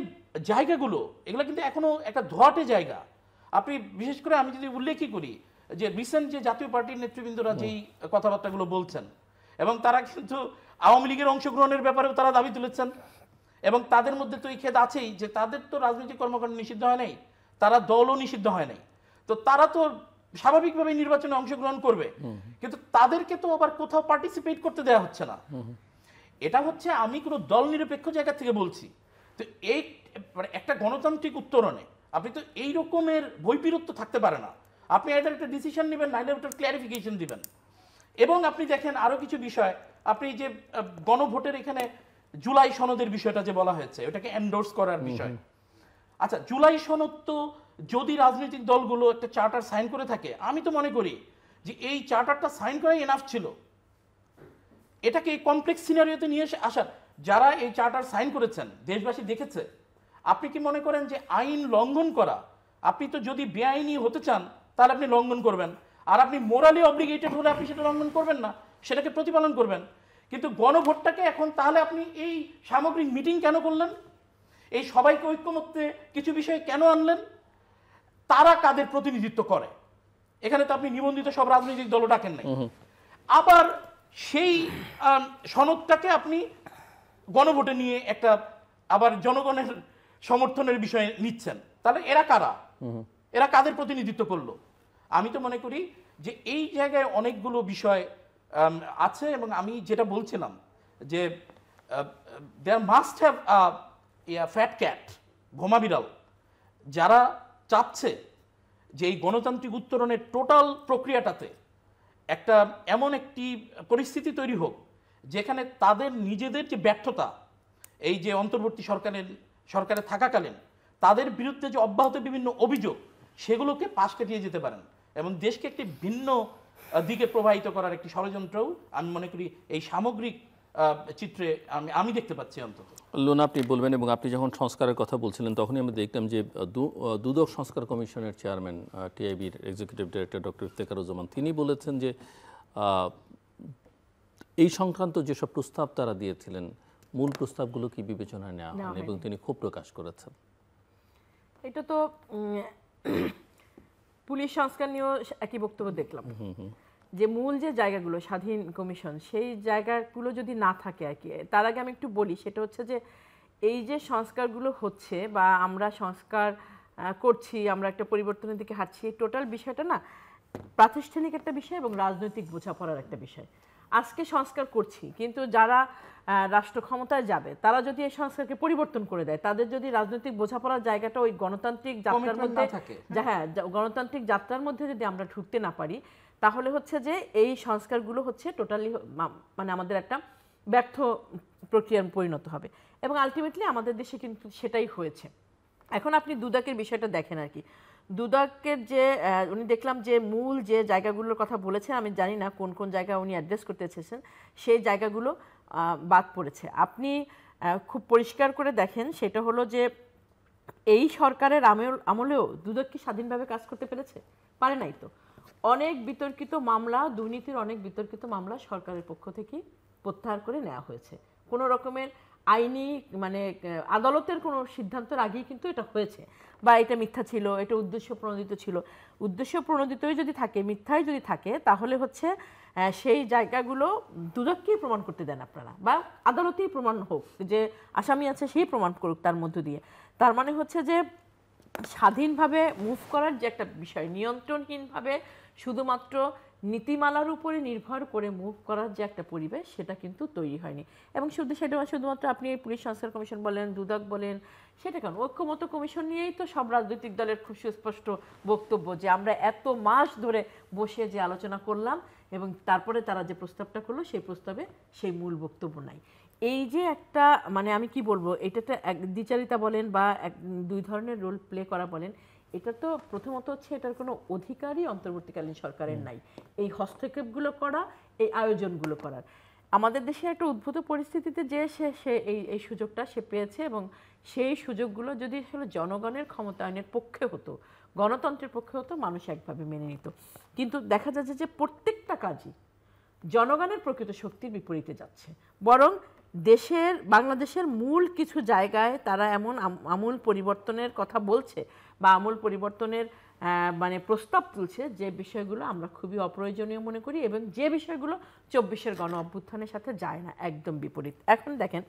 জায়গাগুলো, এগুলো কিন্তু এখনও একটা ধোয়াটে জায়গা। আপনি বিশেষ করে আমি যদি উল্লেখই করি যে রিসেন্ট যে জাতীয় পার্টির নেতৃবৃন্দরা যেই কথাবার্তাগুলো বলছেন, এবং তারা কিন্তু আওয়ামী লীগের অংশগ্রহণের ব্যাপারেও তারা দাবি তুলেছেন, এবং তাদের মধ্যে তো এই খেদ আছেই যে তাদের তো রাজনৈতিক কর্মকাণ্ড নিষিদ্ধ হয় নাই, তারা দলও নিষিদ্ধ হয় নাই, তো তারা তো স্বাভাবিকভাবে নির্বাচনে অংশগ্রহণ করবে, কিন্তু তাদেরকে তো আবার কোথাও পার্টিসিপেট করতে দেওয়া হচ্ছে না। এটা হচ্ছে, আমি কোনো দল নিরপেক্ষ জায়গা থেকে বলছি। তো এই একটা গণতান্ত্রিক উত্তরণে আপনি তো এই রকমের বৈপরীত্য থাকতে পারে না। আপনি এটার একটা ডিসিশন নেবেন, নাইলে ওটার ক্ল্যারিফিকেশন দিবেন। এবং আপনি দেখেন আরও কিছু বিষয়, আপনি যে গণভোটের এখানে জুলাই সনদের বিষয়টা যে বলা হয়েছে, ওটাকে এন্ডোর্স করার বিষয়। আচ্ছা, জুলাই সনদ তো যদি রাজনৈতিক দলগুলো একটা চার্টার সাইন করে থাকে, আমি তো মনে করি যে এই চার্টারটা সাইন করাই এনাফ ছিল। এটাকে এই কমপ্লেক্স সিনারিওতে নিয়ে আসার, যারা এই চার্টার সাইন করেছেন দেশবাসী দেখেছে। আপনি কি মনে করেন যে আইন লঙ্ঘন করা, আপনি তো যদি বেআইনি হতে চান তাহলে আপনি লঙ্ঘন করবেন, আর আপনি মোরালি অব্লিগেটেড হলে আপনি সেটা লঙ্ঘন করবেন না, সেটাকে প্রতিপালন করবেন। কিন্তু গণভোটটাকে এখন তাহলে আপনি এই সামগ্রিক মিটিং কেন করলেন? এই সবাইকে ঐক্যমত্যে কিছু বিষয়ে কেন আনলেন? তারা কাদের প্রতিনিধিত্ব করে? এখানে তো আপনি নিবন্ধিত সব রাজনৈতিক দলও ডাকেন নাই। আবার সেই সনদটাকে আপনি গণভোটে নিয়ে একটা আবার জনগণের সমর্থনের বিষয়ে নিচ্ছেন, তাহলে এরা কারা? এরা কাদের প্রতিনিধিত্ব করলো? আমি তো মনে করি যে এই জায়গায় অনেকগুলো বিষয় আছে, এবং আমি যেটা বলছিলাম যে there must have fat cat, ঘোমা বিড়াল, যারা চাচ্ছে যে এই গণতান্ত্রিক উত্তরণের টোটাল প্রক্রিয়াটাতে একটা এমন একটি পরিস্থিতি তৈরি হোক যেখানে তাদের নিজেদের যে ব্যর্থতা, এই যে অন্তর্বর্তী সরকারে থাকাকালীন তাদের বিরুদ্ধে যে অব্যাহত বিভিন্ন অভিযোগ, সেগুলোকে পাশ কাটিয়ে যেতে পারেন এবং দেশকে একটি ভিন্ন দিকে প্রবাহিত করার একটি ষড়যন্ত্রও আমি মনে করি এই সামগ্রিক চিত্রে আমি দেখতে পাচ্ছি অন্তত। লোনা, আপনি বলবেন। এবং আপনি যখন সংস্কারের কথা বলছিলেন তখনই আমরা দেখলাম যে দুদক সংস্কার কমিশনের চেয়ারম্যান টিআইবির এক্সিকিউটিভ ডিরেক্টর ডক্টর ইফতেখারুজ্জামান তিনি বলেছেন যে এই সংক্রান্ত যেসব প্রস্তাব তারা দিয়েছিলেন মূল প্রস্তাবগুলো কি বিবেচনায় নেওয়া হয়নি, এবং তিনি ক্ষোভ প্রকাশ করেছেন। এটা তো পুলিশ সংস্কার নিয়েও একই বক্তব্য দেখলাম, যে মূল যে জায়গাগুলো স্বাধীন কমিশন, সেই জায়গাগুলো যদি না থাকে আর কি। তার আগে আমি একটু বলি, সেটা হচ্ছে যে এই যে সংস্কারগুলো হচ্ছে বা আমরা সংস্কার করছি, আমরা একটা পরিবর্তনের দিকে হাঁটছি, এই টোটাল বিষয়টা না প্রাতিষ্ঠানিক একটা বিষয় এবং রাজনৈতিক বোঝাপড়ার একটা বিষয়। আজকে সংস্কার করছি, কিন্তু যারা রাষ্ট্র ক্ষমতায় যাবে তারা যদি এই সংস্কারকে পরিবর্তন করে দেয়, তাদের যদি রাজনৈতিক বোঝাপড়ার জায়গাটা ওই গণতান্ত্রিক যাত্রার মধ্যে গণতান্ত্রিক যাত্রার মধ্যে যদি আমরা ঢুকতে না পারি, তাহলে হচ্ছে যে এই সংস্কারগুলো হচ্ছে টোটালি মানে আমাদের একটা ব্যর্থ প্রক্রিয়ায় পরিণত হবে, এবং আলটিমেটলি আমাদের দেশে কিন্তু সেটাই হয়েছে। এখন আপনি দুদকের বিষয়টা দেখেন আর কি। দুদকের যে উনি দেখলাম যে মূল যে জায়গাগুলোর কথা বলেছেন, আমি জানি না কোন কোন জায়গা উনি অ্যাড্রেস করতে চেয়েছেন, সেই জায়গাগুলো বাদ পড়েছে। আপনি খুব পরিষ্কার করে দেখেন, সেটা হলো যে এই সরকারের আমলেও দুদক কি স্বাধীনভাবে কাজ করতে পেরেছে? পারে নাই তো। অনেক বিতর্কিত মামলা, দুর্নীতির অনেক বিতর্কিত মামলা সরকারের পক্ষ থেকে প্রত্যাহার করে নেওয়া হয়েছে। কোনো রকমের আইনি মানে আদালতের কোনো সিদ্ধান্তের আগেই কিন্তু এটা হয়েছে, বা এটা মিথ্যা ছিল, এটা উদ্দেশ্য প্রণোদিত ছিল। উদ্দেশ্য প্রণোদিতই যদি থাকে, মিথ্যাই যদি থাকে, তাহলে হচ্ছে সেই জায়গাগুলো দুদককেই প্রমাণ করতে দেন আপনারা, বা আদালতেই প্রমাণ হোক যে আসামি আছে সেই প্রমাণ করুক তার মধ্য দিয়ে। তার মানে হচ্ছে যে স্বাধীনভাবে মুভ করার যে একটা বিষয়, নিয়ন্ত্রণহীনভাবে শুধুমাত্র নীতিমালার উপরে নির্ভর করে মুভ করার যে একটা পরিবেশ, সেটা কিন্তু তৈরি হয়নি। এবং শুধুমাত্র আপনি এই পুলিশ সংস্কার কমিশন বলেন, দুদক বলেন, সেটা কেন, ঐক্যমত্য কমিশন নিয়েই তো সব রাজনৈতিক দলের খুব সুস্পষ্ট বক্তব্য যে আমরা এত মাস ধরে বসে যে আলোচনা করলাম এবং তারপরে তারা যে প্রস্তাবটা করলো, সেই প্রস্তাবে সেই মূল বক্তব্য নাই। এই যে একটা মানে আমি কি বলবো, এটাতে দ্বিচারিতা বলেন বা দুই ধরনের রোল প্লে করা বলেন, এটা তো প্রথমত হচ্ছে এটার কোনো অধিকারই অন্তর্বর্তীকালীন সরকারের নাই এই হস্তক্ষেপগুলো করা, এই আয়োজনগুলো করার। আমাদের দেশে একটা উদ্ভূত পরিস্থিতিতে যে সে এই সুযোগটা সে পেয়েছে, এবং সেই সুযোগগুলো যদি আসলে জনগণের ক্ষমতায়নের পক্ষে হতো, গণতন্ত্রের পক্ষে হতো, মানুষ একভাবে মেনে নিত। কিন্তু দেখা যাচ্ছে যে প্রত্যেকটা কাজই জনগণের প্রকৃত শক্তির বিপরীতে যাচ্ছে। বরং বাংলাদেশের মূল কিছু জায়গায় তারা এমন আমূল পরিবর্তনের কথা বলছে বা আমূল পরিবর্তনের মানে প্রস্তাব তুলছে, যে বিষয়গুলো আমরা খুবই অপ্রয়োজনীয় মনে করি এবং যে বিষয়গুলো ২৪-এর গণ অভ্যুত্থানের সাথে যায় না, একদম বিপরীত। এখন দেখেন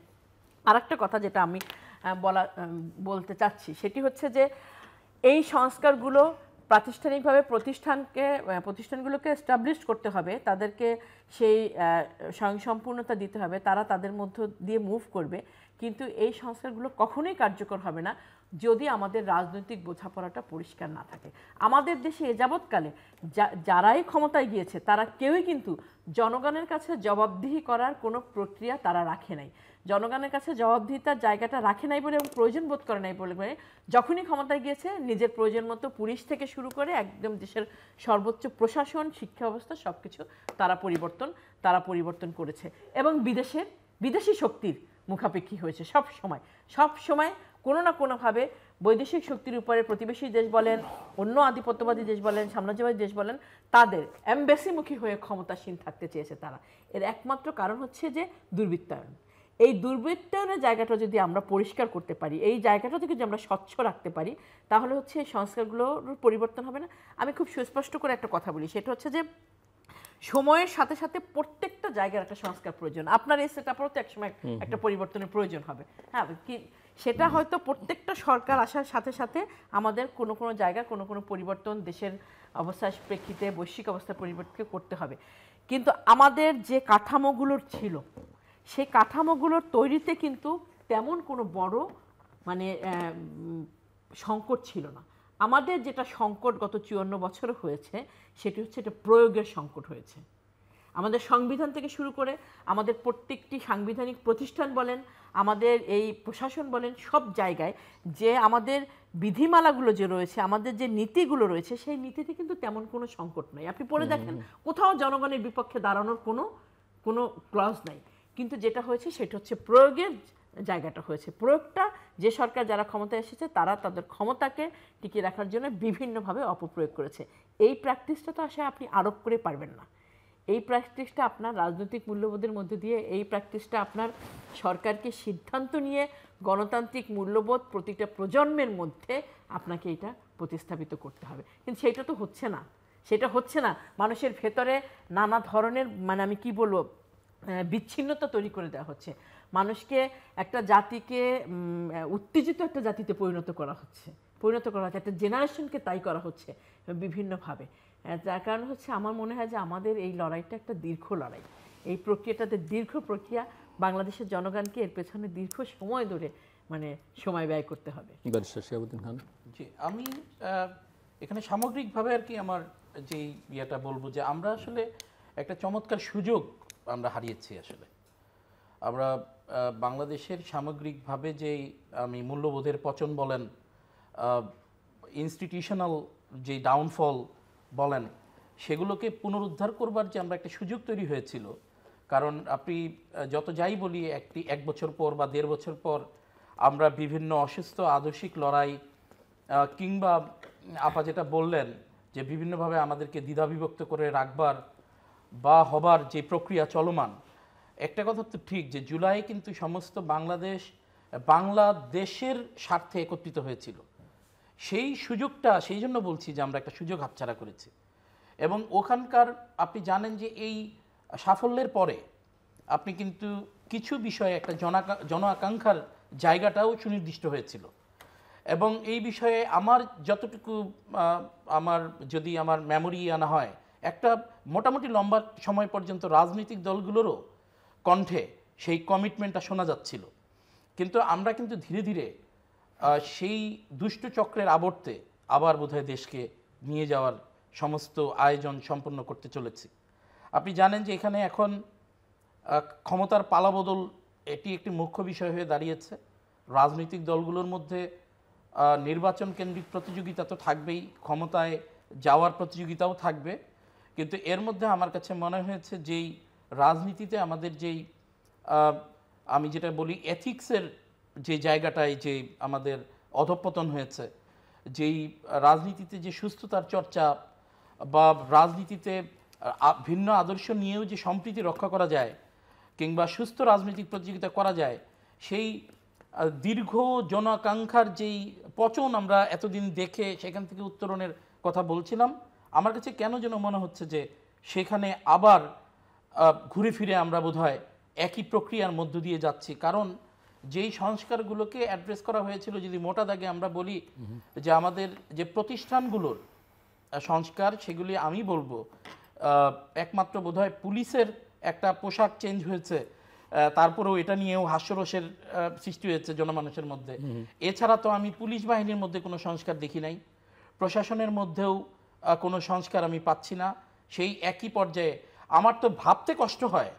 আরেকটা কথা যেটা আমি বলতে চাচ্ছি, সেটি হচ্ছে যে এই সংস্কারগুলো প্রাতিষ্ঠানিকভাবে প্রতিষ্ঠানগুলোকে এস্টাবলিশ করতে হবে, তাদেরকে সেই স্বয়ংসম্পূর্ণতা দিতে হবে, তারা তাদের মধ্য দিয়ে মুভ করবে। কিন্তু এই সংস্কারগুলো কখনোই কার্যকর হবে না যদি আমাদের রাজনৈতিক বোঝাপড়াটা পরিষ্কার না থাকে। আমাদের দেশে এ যাবৎকালে যারাই ক্ষমতায় গিয়েছে তারা কেউই কিন্তু জনগণের কাছে জবাবদিহি করার কোনো প্রক্রিয়া তারা রাখে নাই, জনগণের কাছে জবাবদিহিতার জায়গাটা রাখে নাই বলে এবং প্রয়োজন বোধ করে নাই বলে যখনই ক্ষমতায় গিয়েছে নিজের প্রয়োজন মতো পুলিশ থেকে শুরু করে একদম দেশের সর্বোচ্চ প্রশাসন, শিক্ষা ব্যবস্থা সব কিছু তারা পরিবর্তন করেছে এবং বিদেশি শক্তির মুখাপেক্ষী হয়েছে। সব সময় কোনো না কোনোভাবে বৈদেশিক শক্তির উপরে প্রতিবেশী দেশ বলেন, অন্য আধিপত্যবাদী দেশ বলেন, সাম্রাজ্যবাদী দেশ বলেন, তাদের এমবেসিমুখী হয়ে ক্ষমতাসীন থাকতে চেয়েছে তারা। এর একমাত্র কারণ হচ্ছে যে দুর্বৃত্তায়ন। এই দুর্বৃত্তায়নের জায়গাটা যদি আমরা পরিষ্কার করতে পারি, এই জায়গাটা যদি আমরা স্বচ্ছ রাখতে পারি, তাহলে হচ্ছে এই সংস্কারগুলোর পরিবর্তন হবে না। আমি খুব সুস্পষ্ট করে একটা কথা বলি, সেটা হচ্ছে যে সময়ের সাথে সাথে প্রত্যেকটা জায়গার একটা সংস্কার প্রয়োজন। আপনার এই সেটআপেরও তো একসময় একটা পরিবর্তনের প্রয়োজন হবে। হ্যাঁ, কি সেটা হয়তো প্রত্যেকটা সরকার আসার সাথে সাথে আমাদের কোনো কোনো জায়গায় কোনো কোনো পরিবর্তন দেশের অবস্থার প্রেক্ষিতে, বৈশ্বিক অবস্থার পরিবর্তন করতে হবে। কিন্তু আমাদের যে কাঠামোগুলোর ছিল, সেই কাঠামোগুলোর তৈরিতে কিন্তু তেমন কোনো বড় মানে সংকট ছিল না। আমাদের যেটা সংকট গত 54 বছরে হয়েছে সেটি হচ্ছে এটা প্রয়োগের সংকট হয়েছে। আমাদের সংবিধান থেকে শুরু করে আমাদের প্রত্যেকটি সাংবিধানিক প্রতিষ্ঠান বলেন, আমাদের এই প্রশাসন বলেন, সব জায়গায় যে আমাদের বিধিমালাগুলো যে রয়েছে, আমাদের যে নীতিগুলো রয়েছে, সেই নীতিতে কিন্তু তেমন কোনো সংকট নাই। আপনি পড়ে দেখেন, কোথাও জনগণের বিপক্ষে দাঁড়ানোর কোনো ক্লজ নাই। কিন্তু যেটা হয়েছে সেটা হচ্ছে প্রয়োগের জায়গাটা হয়েছে। প্রয়োগটা যে সরকার যারা ক্ষমতায় এসেছে তারা তাদের ক্ষমতাকে টিকিয়ে রাখার জন্য বিভিন্নভাবে অপপ্রয়োগ করেছে। এই প্র্যাকটিসটা তো আসলে আপনি আরোপ করে পারবেন না। এই প্র্যাকটিসটা আপনার রাজনৈতিক মূল্যবোধের মধ্যে দিয়ে, এই প্র্যাকটিসটা আপনার সরকারকে সিদ্ধান্ত নিয়ে গণতান্ত্রিক মূল্যবোধ প্রতিটা প্রজন্মের মধ্যে আপনাকে এটা প্রতিস্থাপিত করতে হবে। কিন্তু সেটা তো হচ্ছে না, সেটা হচ্ছে না। মানুষের ভেতরে নানা ধরনের মানে আমি কি বলবো বিচ্ছিন্নতা তৈরি করে দেওয়া হচ্ছে। মানুষকে একটা জাতিকে উত্তেজিত একটা জাতিতে পরিণত করা হচ্ছে, একটা জেনারেশনকে তাই করা হচ্ছে বিভিন্নভাবে। যার কারণ হচ্ছে আমার মনে হয় যে আমাদের এই লড়াইটা একটা দীর্ঘ লড়াই। এই প্রক্রিয়াটাতে দীর্ঘ প্রক্রিয়া, বাংলাদেশের জনগণকে এর পেছনে দীর্ঘ সময় ধরে মানে সময় ব্যয় করতে হবে। শিহাবুদ্দিন খান। জি, আমি এখানে সামগ্রিকভাবে আর কি আমার যেই ইয়েটা বলবো যে আমরা আসলে একটা চমৎকার সুযোগ আমরা হারিয়েছি। আসলে আমরা বাংলাদেশের সামগ্রিকভাবে যেই আমি মূল্যবোধের পচন বলেন, ইনস্টিটিউশনাল যে ডাউনফল বলেন, সেগুলোকে পুনরুদ্ধার করবার যে আমরা একটা সুযোগ তৈরি হয়েছিল। কারণ আপনি যত যাই বলি এক বছর পর বা 1.5 বছর পর আমরা বিভিন্ন অসুস্থ আদর্শিক লড়াই কিংবা আপা যেটা বললেন যে বিভিন্নভাবে আমাদেরকে দ্বিধাবিভক্ত করে রাখবার বা হবার যে প্রক্রিয়া চলমান, একটা কথা তো ঠিক যে জুলাই কিন্তু সমস্ত বাংলাদেশের স্বার্থে একত্রিত হয়েছিল। সেই সুযোগটা, সেই জন্য বলছি যে আমরা একটা সুযোগ হাতছাড়া করেছি। এবং ওখানকার আপনি জানেন যে এই সাফল্যের পরে আপনি কিন্তু কিছু বিষয়ে একটা জন আকাঙ্ক্ষার জায়গাটাও সুনির্দিষ্ট হয়েছিল। এবং এই বিষয়ে আমার যতটুকু যদি আমার মেমোরি আনা হয়, একটা মোটামুটি লম্বা সময় পর্যন্ত রাজনৈতিক দলগুলোরও কণ্ঠে সেই কমিটমেন্টটা শোনা যাচ্ছিল। কিন্তু আমরা কিন্তু ধীরে ধীরে সেই দুষ্ট চক্রের আবর্তে আবার বোধহয় দেশকে নিয়ে যাওয়ার সমস্ত আয়োজন সম্পন্ন করতে চলেছি। আপনি জানেন যে এখানে এখন ক্ষমতার পালাবদল এটি একটি মুখ্য বিষয় হয়ে দাঁড়িয়েছে। রাজনৈতিক দলগুলোর মধ্যে নির্বাচন কেন্দ্রিক প্রতিযোগিতা তো থাকবেই, ক্ষমতায় যাওয়ার প্রতিযোগিতাও থাকবে। কিন্তু এর মধ্যে আমার কাছে মনে হয়েছে যেই রাজনীতিতে আমাদের যেই আমি যেটা বলি এথিক্সের যে জায়গাটায় যে আমাদের অধঃপতন হয়েছে, যেই রাজনীতিতে যে সুস্থতার চর্চা বা রাজনীতিতে ভিন্ন আদর্শ নিয়েও যে সম্প্রীতি রক্ষা করা যায় কিংবা সুস্থ রাজনৈতিক প্রতিযোগিতা করা যায়, সেই দীর্ঘ জনাকাঙ্ক্ষার যেই পচন আমরা এতদিন দেখে সেখান থেকে উত্তরণের কথা বলছিলাম, আমার কাছে কেন যেন মনে হচ্ছে যে সেখানে আবার ঘুরে ফিরে আমরা বোধহয় একই প্রক্রিয়ার মধ্য দিয়ে যাচ্ছি। কারণ যেই সংস্কারগুলোকে অ্যাড্রেস করা হয়েছিল, যদি মোটা দাগে আমরা বলি যে আমাদের যে প্রতিষ্ঠানগুলোর সংস্কার, সেগুলি আমি বলবো একমাত্র বোধহয় পুলিশের একটা পোশাক চেঞ্জ হয়েছে, তারপরেও এটা নিয়েও হাস্যরসের সৃষ্টি হয়েছে জনমানুষের মধ্যে। এছাড়া তো আমি পুলিশ বাহিনীর মধ্যে কোনো সংস্কার দেখি নাই, প্রশাসনের মধ্যেও কোনো সংস্কার আমি পাচ্ছি না। সেই একই পর্যায়ে আমার তো ভাবতে কষ্ট হয়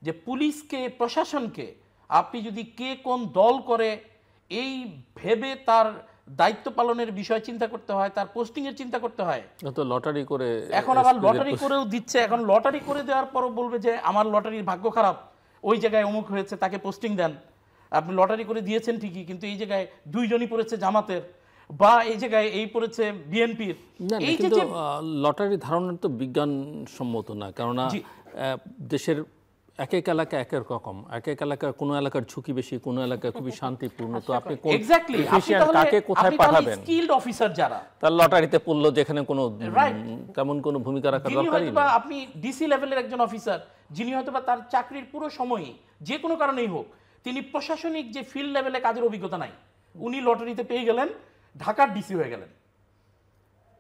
যে পুলিশকে, প্রশাসনকে আপনি যদি কে কোন দল করে এই ভেবে তার দায়িত্ব পালনের বিষয় চিন্তা করতে হয়, তার পোস্টিংয়ের চিন্তা করতে হয়। তো লটারি করে এখন আবার লটারি করেও দিচ্ছে। এখন লটারি করে দেওয়ার পরও বলবে যে আমার লটারির ভাগ্য খারাপ, ওই জায়গায় অমুক হয়েছে, তাকে পোস্টিং দেন। আপনি লটারি করে দিয়েছেন ঠিকই, কিন্তু এই জায়গায় 2 জনই পড়েছে জামাতের, বা এই জায়গায় এই পড়েছে বিএনপির। এই যে লটারি ধারণা তো বিজ্ঞানসম্মত না, কেননা দেশের এক এক এলাকা এক এক রকম, এক এক এলাকার কোনো এলাকার ঝুঁকি বেশি, কোনো এলাকায় খুবই শান্তিপূর্ণ। তো আপনি কোন এক্স্যাক্টলি efficient কাকে কোথায় পাঠাবেন? স্কিলড অফিসার যারা তার লটারিতে পড়লো যেখানে কোনো তেমন কোনো ভূমিকা রাখার যিনি দরকারই হয়তোবা নেই। আপনি ডিসি লেভেলের একজন অফিসার, যিনি হয়তোবা তার চাকরির পুরো সময়ই যে কোনো কারণেই হোক তিনি প্রশাসনিক যে ফিল্ড লেভেলে কাজের অভিজ্ঞতা নাই, উনি লটারিতে পেয়ে গেলেন, ঢাকার ডিসি হয়ে গেলেন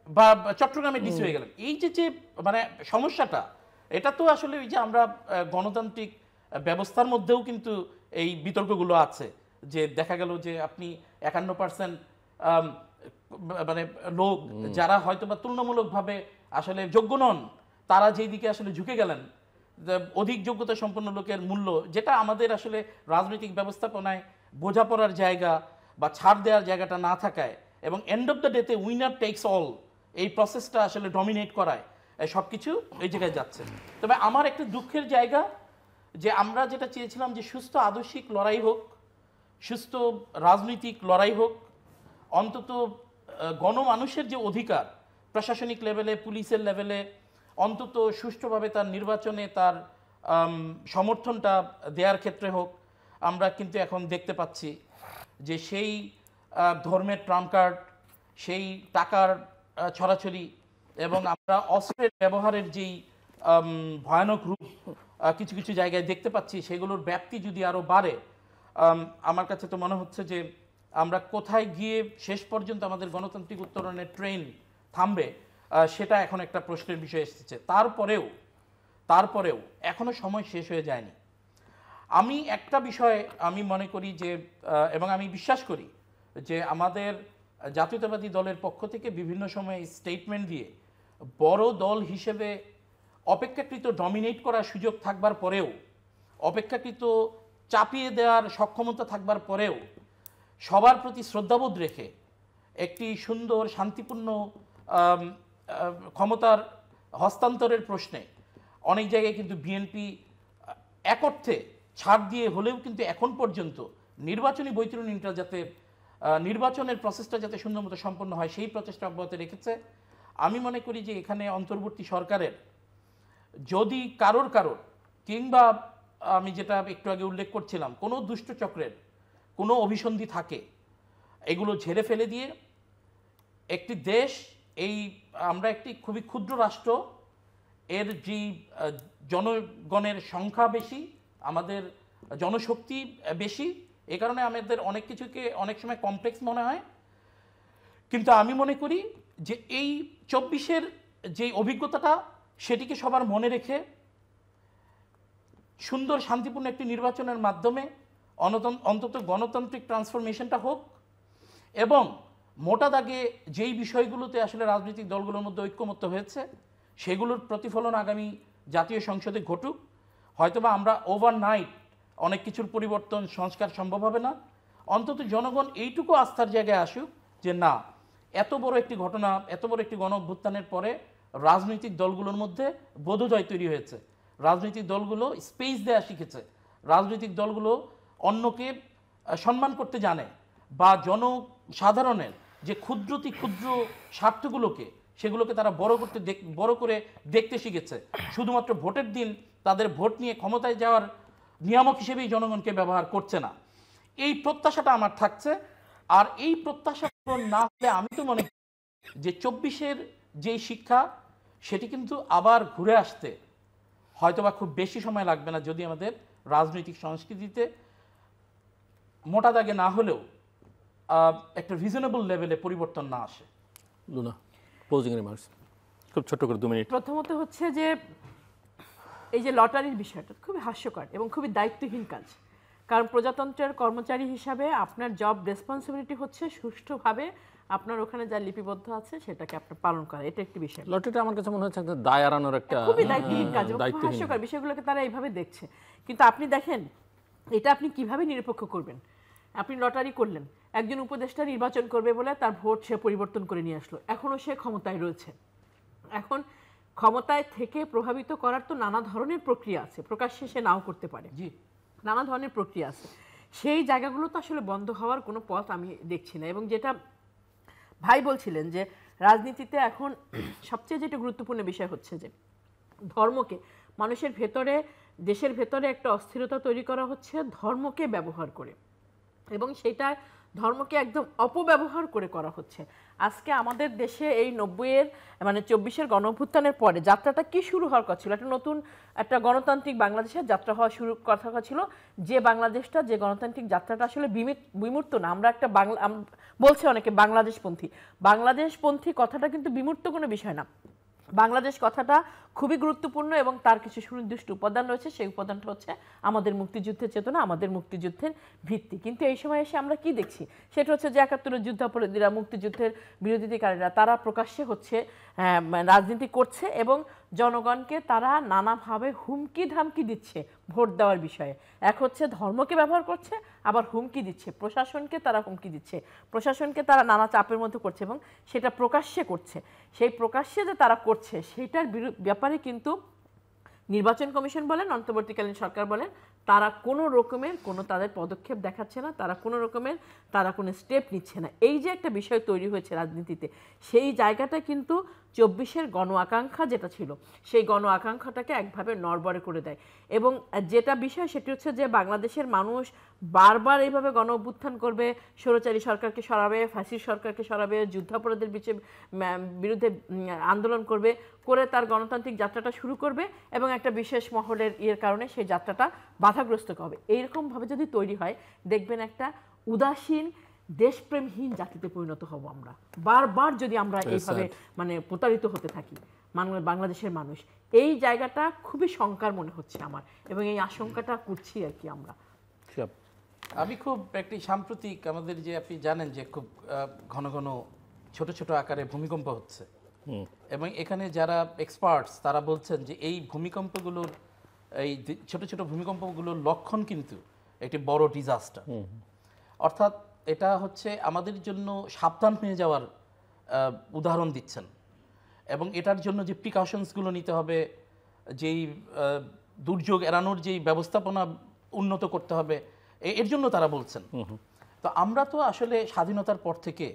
বা চট্টগ্রামের ডিসি হয়ে গেলেন। এই যে যে মানে সমস্যাটা, এটা তো আসলে ওই যে আমরা গণতান্ত্রিক ব্যবস্থার মধ্যেও কিন্তু এই বিতর্কগুলো আছে, যে দেখা গেল যে আপনি 51% মানে লোক যারা হয়তোবা তুলনামূলকভাবে আসলে যোগ্য নন, তারা যেই দিকে আসলে ঝুঁকে গেলেন, অধিক যোগ্যতা সম্পন্ন লোকের মূল্য, যেটা আমাদের আসলে রাজনৈতিক ব্যবস্থাপনায় বোঝাপড়ার জায়গা বা ছাড় দেওয়ার জায়গাটা না থাকায়, এবং এন্ড অফ দ্য ডেতে উইনার টেকস অল এই প্রসেসটা আসলে ডমিনেট করায় সব কিছু এই জায়গায় যাচ্ছে। তবে আমার একটা দুঃখের জায়গা যে আমরা যেটা চেয়েছিলাম যে সুস্থ আদর্শিক লড়াই হোক, সুস্থ রাজনৈতিক লড়াই হোক, অন্তত গণমানুষের যে অধিকার প্রশাসনিক লেভেলে, পুলিশের লেভেলে অন্তত সুষ্ঠুভাবে তার নির্বাচনে তার সমর্থনটা দেওয়ার ক্ষেত্রে হোক, আমরা কিন্তু এখন দেখতে পাচ্ছি যে সেই ধর্মের ট্রাম্প কার্ড, সেই টাকার ছড়াছড়ি এবং আমরা অস্ত্রের ব্যবহারের যেই ভয়ানক রূপ কিছু কিছু জায়গায় দেখতে পাচ্ছি, সেগুলোর ব্যাপ্তি যদি আরও বাড়ে, আমার কাছে তো মনে হচ্ছে যে আমরা কোথায় গিয়ে শেষ পর্যন্ত আমাদের গণতান্ত্রিক উত্তরণের ট্রেন থামবে, সেটা এখন একটা প্রশ্নের বিষয় এসেছে। তারপরেও এখনো সময় শেষ হয়ে যায়নি। আমি একটা বিষয় আমি মনে করি যে এবং আমি বিশ্বাস করি যে আমাদের জাতীয়তাবাদী দলের পক্ষ থেকে বিভিন্ন সময় স্টেটমেন্ট দিয়ে বড় দল হিসেবে অপেক্ষাকৃত ডমিনেট করার সুযোগ থাকবার পরেও, অপেক্ষাকৃত চাপিয়ে দেওয়ার সক্ষমতা থাকবার পরেও, সবার প্রতি শ্রদ্ধাবোধ রেখে একটি সুন্দর শান্তিপূর্ণ ক্ষমতার হস্তান্তরের প্রশ্নে অনেক জায়গায় কিন্তু বিএনপি এক অর্থে ছাড় দিয়ে হলেও কিন্তু এখন পর্যন্ত নির্বাচনী বৈতরণীটা যাতে নির্বাচনের প্রসেসটা যাতে সুন্দর মতো সম্পন্ন হয় সেই প্রচেষ্টা অব্যাহত রেখেছে। আমি মনে করি যে এখানে অন্তর্বর্তী সরকারের যদি কারোর কিংবা আমি যেটা একটু আগে উল্লেখ করছিলাম কোনো দুষ্ট চক্রের কোনো অভিসন্ধি থাকে, এগুলো ঝেড়ে ফেলে দিয়ে একটি দেশ, এই আমরা একটি খুবই ক্ষুদ্র রাষ্ট্র, এর যে জনগণের সংখ্যা বেশি, আমাদের জনশক্তি বেশি, এ কারণে আমাদের অনেক কিছুকে অনেক সময় কমপ্লেক্স মনে হয়। কিন্তু আমি মনে করি যে এই 24-এর যে অভিজ্ঞতাটা সেটিকে সবার মনে রেখে সুন্দর শান্তিপূর্ণ একটি নির্বাচনের মাধ্যমে অন্তত গণতান্ত্রিক ট্রান্সফরমেশনটা হোক, এবং মোটা দাগে যেই বিষয়গুলোতে আসলে রাজনৈতিক দলগুলোর মধ্যে ঐক্যমত্য হয়েছে সেগুলোর প্রতিফলন আগামী জাতীয় সংসদে ঘটুক। হয়তোবা আমরা ওভারনাইট অনেক কিছুর পরিবর্তন সংস্কার সম্ভব হবে না, অন্তত জনগণ এইটুকু আস্থার জায়গায় আসুক যে না, এত বড় একটি ঘটনা, এত বড় একটি গণ অভ্যুত্থানের পরে রাজনৈতিক দলগুলোর মধ্যে বোধোদয় তৈরি হয়েছে, রাজনৈতিক দলগুলো স্পেস দেওয়া শিখেছে, রাজনৈতিক দলগুলো অন্যকে সম্মান করতে জানে, বা জনসাধারণের যে ক্ষুদ্রতি ক্ষুদ্র স্বার্থগুলোকে সেগুলোকে তারা বড় করে দেখতে শিখেছে। শুধুমাত্র ভোটের দিন তাদের ভোট নিয়ে ক্ষমতায় যাওয়ার নিয়ামক হিসেবেই জনগণকে ব্যবহার করছে না। এই প্রত্যাশাটা আমার থাকছে। আর এই প্রত্যাশা পূরণ না হলে আমি তো মনে করি যে 24-এর যেই শিক্ষা সেটি কিন্তু আবার ঘুরে আসতে হয়তোবা খুব বেশি সময় লাগবে না, যদি আমাদের রাজনৈতিক সংস্কৃতিতে মোটা দাগে না হলেও একটা রিজনেবল লেভেলে পরিবর্তন না আসে। লুনা, ক্লোজিং রিমার্কস খুব ছোট করে 2 মিনিট। প্রথমত হচ্ছে যে এই যে লটারির বিষয়টা খুবই হাস্যকর এবং খুবই দায়িত্বহীন কাজ। কারণ প্রজাতন্ত্রের কর্মচারী হিসাবে আপনার জব রেসপন্সিবিলিটি হচ্ছে সুষ্ঠুভাবে আপনার ওখানে যা লিপিবদ্ধ আছে সেটাকে আপনার পালন করা, এটা একটি বিষয়। লটারিটা আমার কাছে মনে হচ্ছে একটা দায় এড়ানোর একটা খুবই দায়িত্বহীন কাজ এবং খুব হাস্যকর বিষয়গুলোকে তারা এইভাবে দেখছে। কিন্তু আপনি দেখেন এটা আপনি কিভাবে নিরপেক্ষ করবেন? আপনি লটারি করলেন, একজন উপদেষ্টা নির্বাচন করবে বলে তার ভোট সে পরিবর্তন করে নিয়ে আসলো, এখনও সে ক্ষমতায় রয়েছে। এখন ক্ষমতায় থেকে প্রভাবিত করার তো নানা ধরনের প্রক্রিয়া আছে, প্রকাশ্যে সে নাও করতে পারে, জি, নানা ধরনের প্রক্রিয়া আছে। সেই জায়গাগুলো তো আসলে বন্ধ হওয়ার কোনো পথ আমি দেখছি না। এবং যেটা ভাই বলছিলেন যে রাজনীতিতে এখন সবচেয়ে যেটা গুরুত্বপূর্ণ বিষয় হচ্ছে যে ধর্মকে মানুষের ভেতরে দেশের ভেতরে একটা অস্থিরতা তৈরি করা হচ্ছে ধর্মকে ব্যবহার করে, এবং সেটা ধর্মকে একদম অপব্যবহার করে করা হচ্ছে। আজকে আমাদের দেশে এই 90-এর মানে 24-এর গণঅভ্যুত্থানের পরে যাত্রাটা কি শুরু হওয়ার কথা ছিল, একটা নতুন একটা গণতান্ত্রিক বাংলাদেশের যাত্রা হওয়া শুরু কথা ছিল, যে বাংলাদেশটা, যে গণতান্ত্রিক যাত্রাটা আসলে বিমূর্ত না। আমরা একটা বাংলা বলছে অনেকে বাংলাদেশপন্থী, বাংলাদেশপন্থী কথাটা কিন্তু বিমূর্ত কোনো বিষয় না। বাংলাদেশ কথাটা খুবই গুরুত্বপূর্ণ এবং তার কিছু সুনির্দিষ্ট উপাদান রয়েছে। সেই উপাদানটা হচ্ছে আমাদের মুক্তিযুদ্ধের চেতনা, আমাদের মুক্তিযুদ্ধের ভিত্তি। কিন্তু এই সময় এসে আমরা কি দেখছি, সেটা হচ্ছে যে 71-এর যুদ্ধাপরাধীরা, মুক্তিযুদ্ধের বিরোধিতাকারীরা, তারা প্রকাশ্যে হচ্ছে রাজনীতি করছে এবং জনগণকে তারা নানাভাবে হুমকি ধামকি দিচ্ছে ভোট দেওয়ার বিষয়ে। এক হচ্ছে ধর্মকে ব্যবহার করছে, আবার হুমকি দিচ্ছে, প্রশাসনকে তারা হুমকি দিচ্ছে, প্রশাসনকে তারা নানা চাপের মধ্যে করছে এবং সেটা প্রকাশ্যে করছে। সেই প্রকাশ্যে যে তারা করছে সেটার ব্যাপারে কিন্তু নির্বাচন কমিশন বলেন, অন্তর্বর্তীকালীন সরকার বলেন, তারা কোনো রকমের কোনো তাদের পদক্ষেপ দেখাচ্ছে না, তারা কোনো রকমের কোনো স্টেপ নিচ্ছে না। এই যে একটা বিষয় তৈরি হয়েছে রাজনীতিতে, সেই জায়গাটা কিন্তু 24-এর গণ আকাঙ্ক্ষা যেটা ছিল, সেই গণ আকাঙ্ক্ষাটাকে একভাবে নড়বড়ে করে দেয়। এবং যেটা বিষয় সেটি হচ্ছে যে বাংলাদেশের মানুষ বারবার এইভাবে গণ অভ্যুত্থান করবে, স্বৈরাচারী সরকারকে সরাবে, ফ্যাসিস্ট সরকারকে সরাবে, যুদ্ধাপরাধের বিরুদ্ধে আন্দোলন করবে, করে তার গণতান্ত্রিক যাত্রাটা শুরু করবে এবং একটা বিশেষ মহলের কারণে সেই যাত্রাটা বাধাগ্রস্ত হবে। এইরকমভাবে যদি তৈরি হয়, দেখবেন একটা উদাসীন, দেশপ্রেমহীন জাতিতে পরিণত হব আমরা। বারবার যদি আমরা এইভাবে প্রতারিত হতে থাকি বাংলাদেশের মানুষ, এই জায়গাটা খুবই শঙ্কার মনে হচ্ছে আমার, এবং এই আশঙ্কাটা করছি আর কি আমরা। আমি খুব একটি সাম্প্রতিক, আমাদের যে আপনি জানেন যে খুব ঘন ঘন ছোট ছোট আকারে ভূমিকম্প হচ্ছে, এবং এখানে যারা এক্সপার্টস তারা বলছেন যে এই ভূমিকম্পগুলোর, এই ছোট ছোট ভূমিকম্পগুলোর লক্ষণ কিন্তু একটি বড় ডিজাস্টার। অর্থাৎ এটা হচ্ছে আমাদের জন্য সাবধান হয়ে যাওয়ার উদাহরণ দিচ্ছেন, এবং এটার জন্য যে প্রিকশনসগুলো নিতে হবে, যেই দুর্যোগ এড়ানোর যেই ব্যবস্থাপনা উন্নত করতে হবে, এর জন্য তারা বলছেন। তো আমরা তো আসলে স্বাধীনতার পর থেকে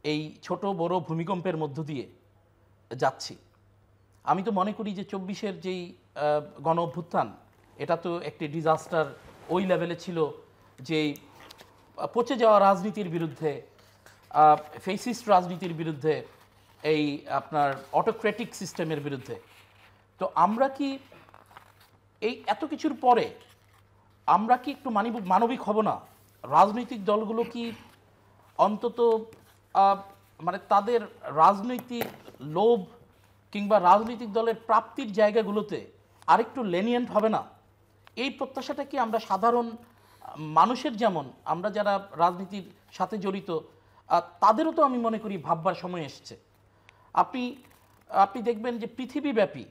এই ছোট বড় ভূমিকম্পের মধ্য দিয়ে যাচ্ছি। আমি তো মনে করি যে 24-এর যেই গণ অভ্যুত্থান, এটা তো একটি ডিজাস্টার ওই লেভেলে ছিল, যেই পচে যাওয়া রাজনীতির বিরুদ্ধে, ফেসিস্ট রাজনীতির বিরুদ্ধে, এই আপনার অটোক্রেটিক সিস্টেমের বিরুদ্ধে। তো আমরা কি এই এত কিছুর পরে আমরা কি একটু মানবিক হব না? রাজনৈতিক দলগুলো কি অন্তত তাদের রাজনৈতিক লোভ কিংবা রাজনৈতিক দলের প্রাপ্তির জায়গাগুলোতে আরেকটু লেনিয়েন্ট হবে না? এই প্রত্যাশাটা কি আমরা সাধারণ মানুষের, যেমন আমরা যারা রাজনীতির সাথে জড়িত, তাদেরও তো আমি মনে করি ভাববার সময় এসছে। আপনি দেখবেন যে পৃথিবীব্যাপী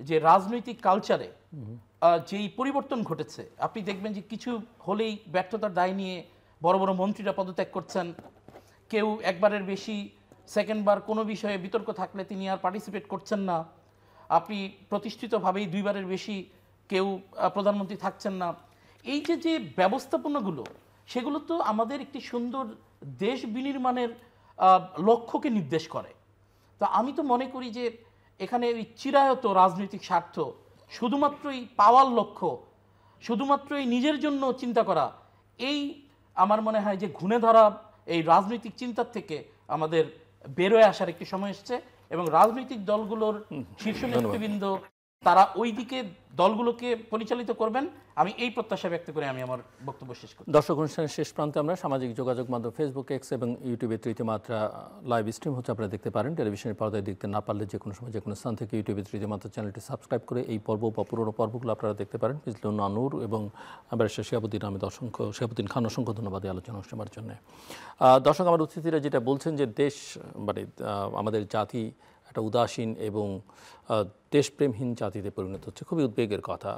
যে রাজনৈতিক কালচারে যেই পরিবর্তন ঘটেছে, আপনি দেখবেন যে কিছু হলেই ব্যর্থতার দায় নিয়ে বড় বড় মন্ত্রীরা পদত্যাগ করছেন। কেউ একবারের বেশি সেকেন্ডবার কোনো বিষয়ে বিতর্ক থাকলে তিনি আর পার্টিসিপেট করছেন না। আপনি প্রতিষ্ঠিতভাবেই 2বারের বেশি কেউ প্রধানমন্ত্রী থাকছেন না। এই যে ব্যবস্থাপনাগুলো, সেগুলো তো আমাদের একটি সুন্দর দেশ বিনির্মাণের লক্ষ্যকে নির্দেশ করে। তো আমি তো মনে করি যে এখানে ওই চিরায়ত রাজনৈতিক স্বার্থ, শুধুমাত্রই পাওয়ার লক্ষ্য, শুধুমাত্রই নিজের জন্য চিন্তা করা, এই আমার মনে হয় যে ঘুণে ধরা এই রাজনৈতিক চিন্তার থেকে আমাদের বেরোয় আসার একটি সময় এসছে, এবং রাজনৈতিক দলগুলোর শীর্ষ নেতৃবৃন্দ তারা ওই দিকে দলগুলোকে পরিচালিত করবেন। আমি এই প্রত্যাশা ব্যক্ত করে আমি আমার বক্তব্য শেষ করি। দর্শক, অনুষ্ঠানের শেষ প্রান্তে আমরা সামাজিক যোগাযোগ মাধ্যম ফেসবুক, এক্স এবং ইউটিউবে তৃতীয় মাত্রা লাইভ স্ট্রিম হচ্ছে, আপনারা দেখতে পারেন। টেলিভিশনের পর্দায় দেখতে না পারলে যে কোনো সময় যে কোনো স্থান থেকে ইউটিউবে তৃতীয় মাত্রা চ্যানেলটি সাবস্ক্রাইব করে এই পর্ব বা পুরোনো পর্বগুলো আপনারা দেখতে পারেন। ফিজলুন নানুর এবং ব্যারিস্টার শিহাবুদ্দিন আহমেদ, শিহাবুদ্দিন খান, অসংখ্য ধন্যবাদ এই আলোচনা অনুষ্ঠানের জন্য। দর্শক, আমার অতিথিরা যেটা বলছেন যে দেশ আমাদের জাতি একটা উদাসীন এবং দেশপ্রেমহীন জাতিতে পরিণত হচ্ছে, খুবই উদ্বেগের কথা।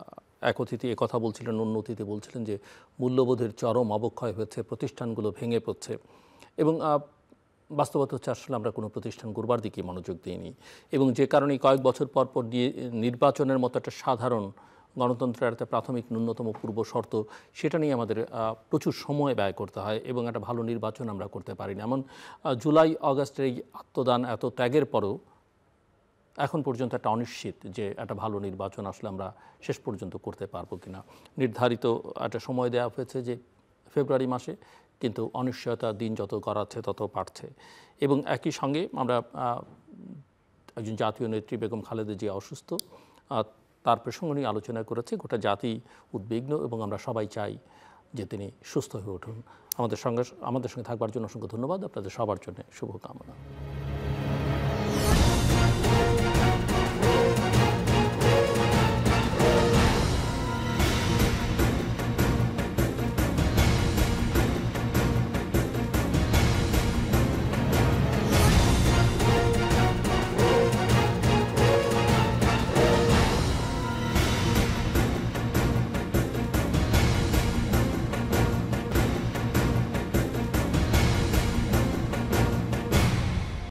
এক অতিথি কথা বলছিলেন, অন্য অতিথি বলছিলেন যে মূল্যবোধের চরম অবক্ষয় হচ্ছে, প্রতিষ্ঠানগুলো ভেঙে পড়ছে, এবং বাস্তবতা হচ্ছে আসলে আমরা কোনো প্রতিষ্ঠান গড়বার দিকে মনোযোগ দিইনি, এবং যে কারণে কয়েক বছর পর পর নির্বাচনের মতো একটা সাধারণ গণতন্ত্রের একটা প্রাথমিক ন্যূনতম পূর্ব শর্ত, সেটা নিয়ে আমাদের প্রচুর সময় ব্যয় করতে হয় এবং একটা ভালো নির্বাচন আমরা করতে পারি না। এমন জুলাই আগস্টের এই আত্মদান, এত ত্যাগের পরেও এখন পর্যন্ত একটা অনিশ্চিত যে একটা ভালো নির্বাচন আসলে আমরা শেষ পর্যন্ত করতে পারবো কিনা। নির্ধারিত একটা সময় দেওয়া হয়েছে যে ফেব্রুয়ারি মাসে, কিন্তু অনিশ্চয়তা দিন যত গড়াচ্ছে তত বাড়ছে। এবং একই সঙ্গে আমরা একজন জাতীয় নেত্রী বেগম খালেদা জিয়া অসুস্থ, তার প্রসঙ্গ নিয়ে আলোচনা করেছে। গোটা জাতি উদ্বিগ্ন এবং আমরা সবাই চাই যে তিনি সুস্থ হয়ে উঠুন। আমাদের সঙ্গে থাকবার জন্য অসংখ্য ধন্যবাদ। আপনাদের সবার জন্য শুভকামনা।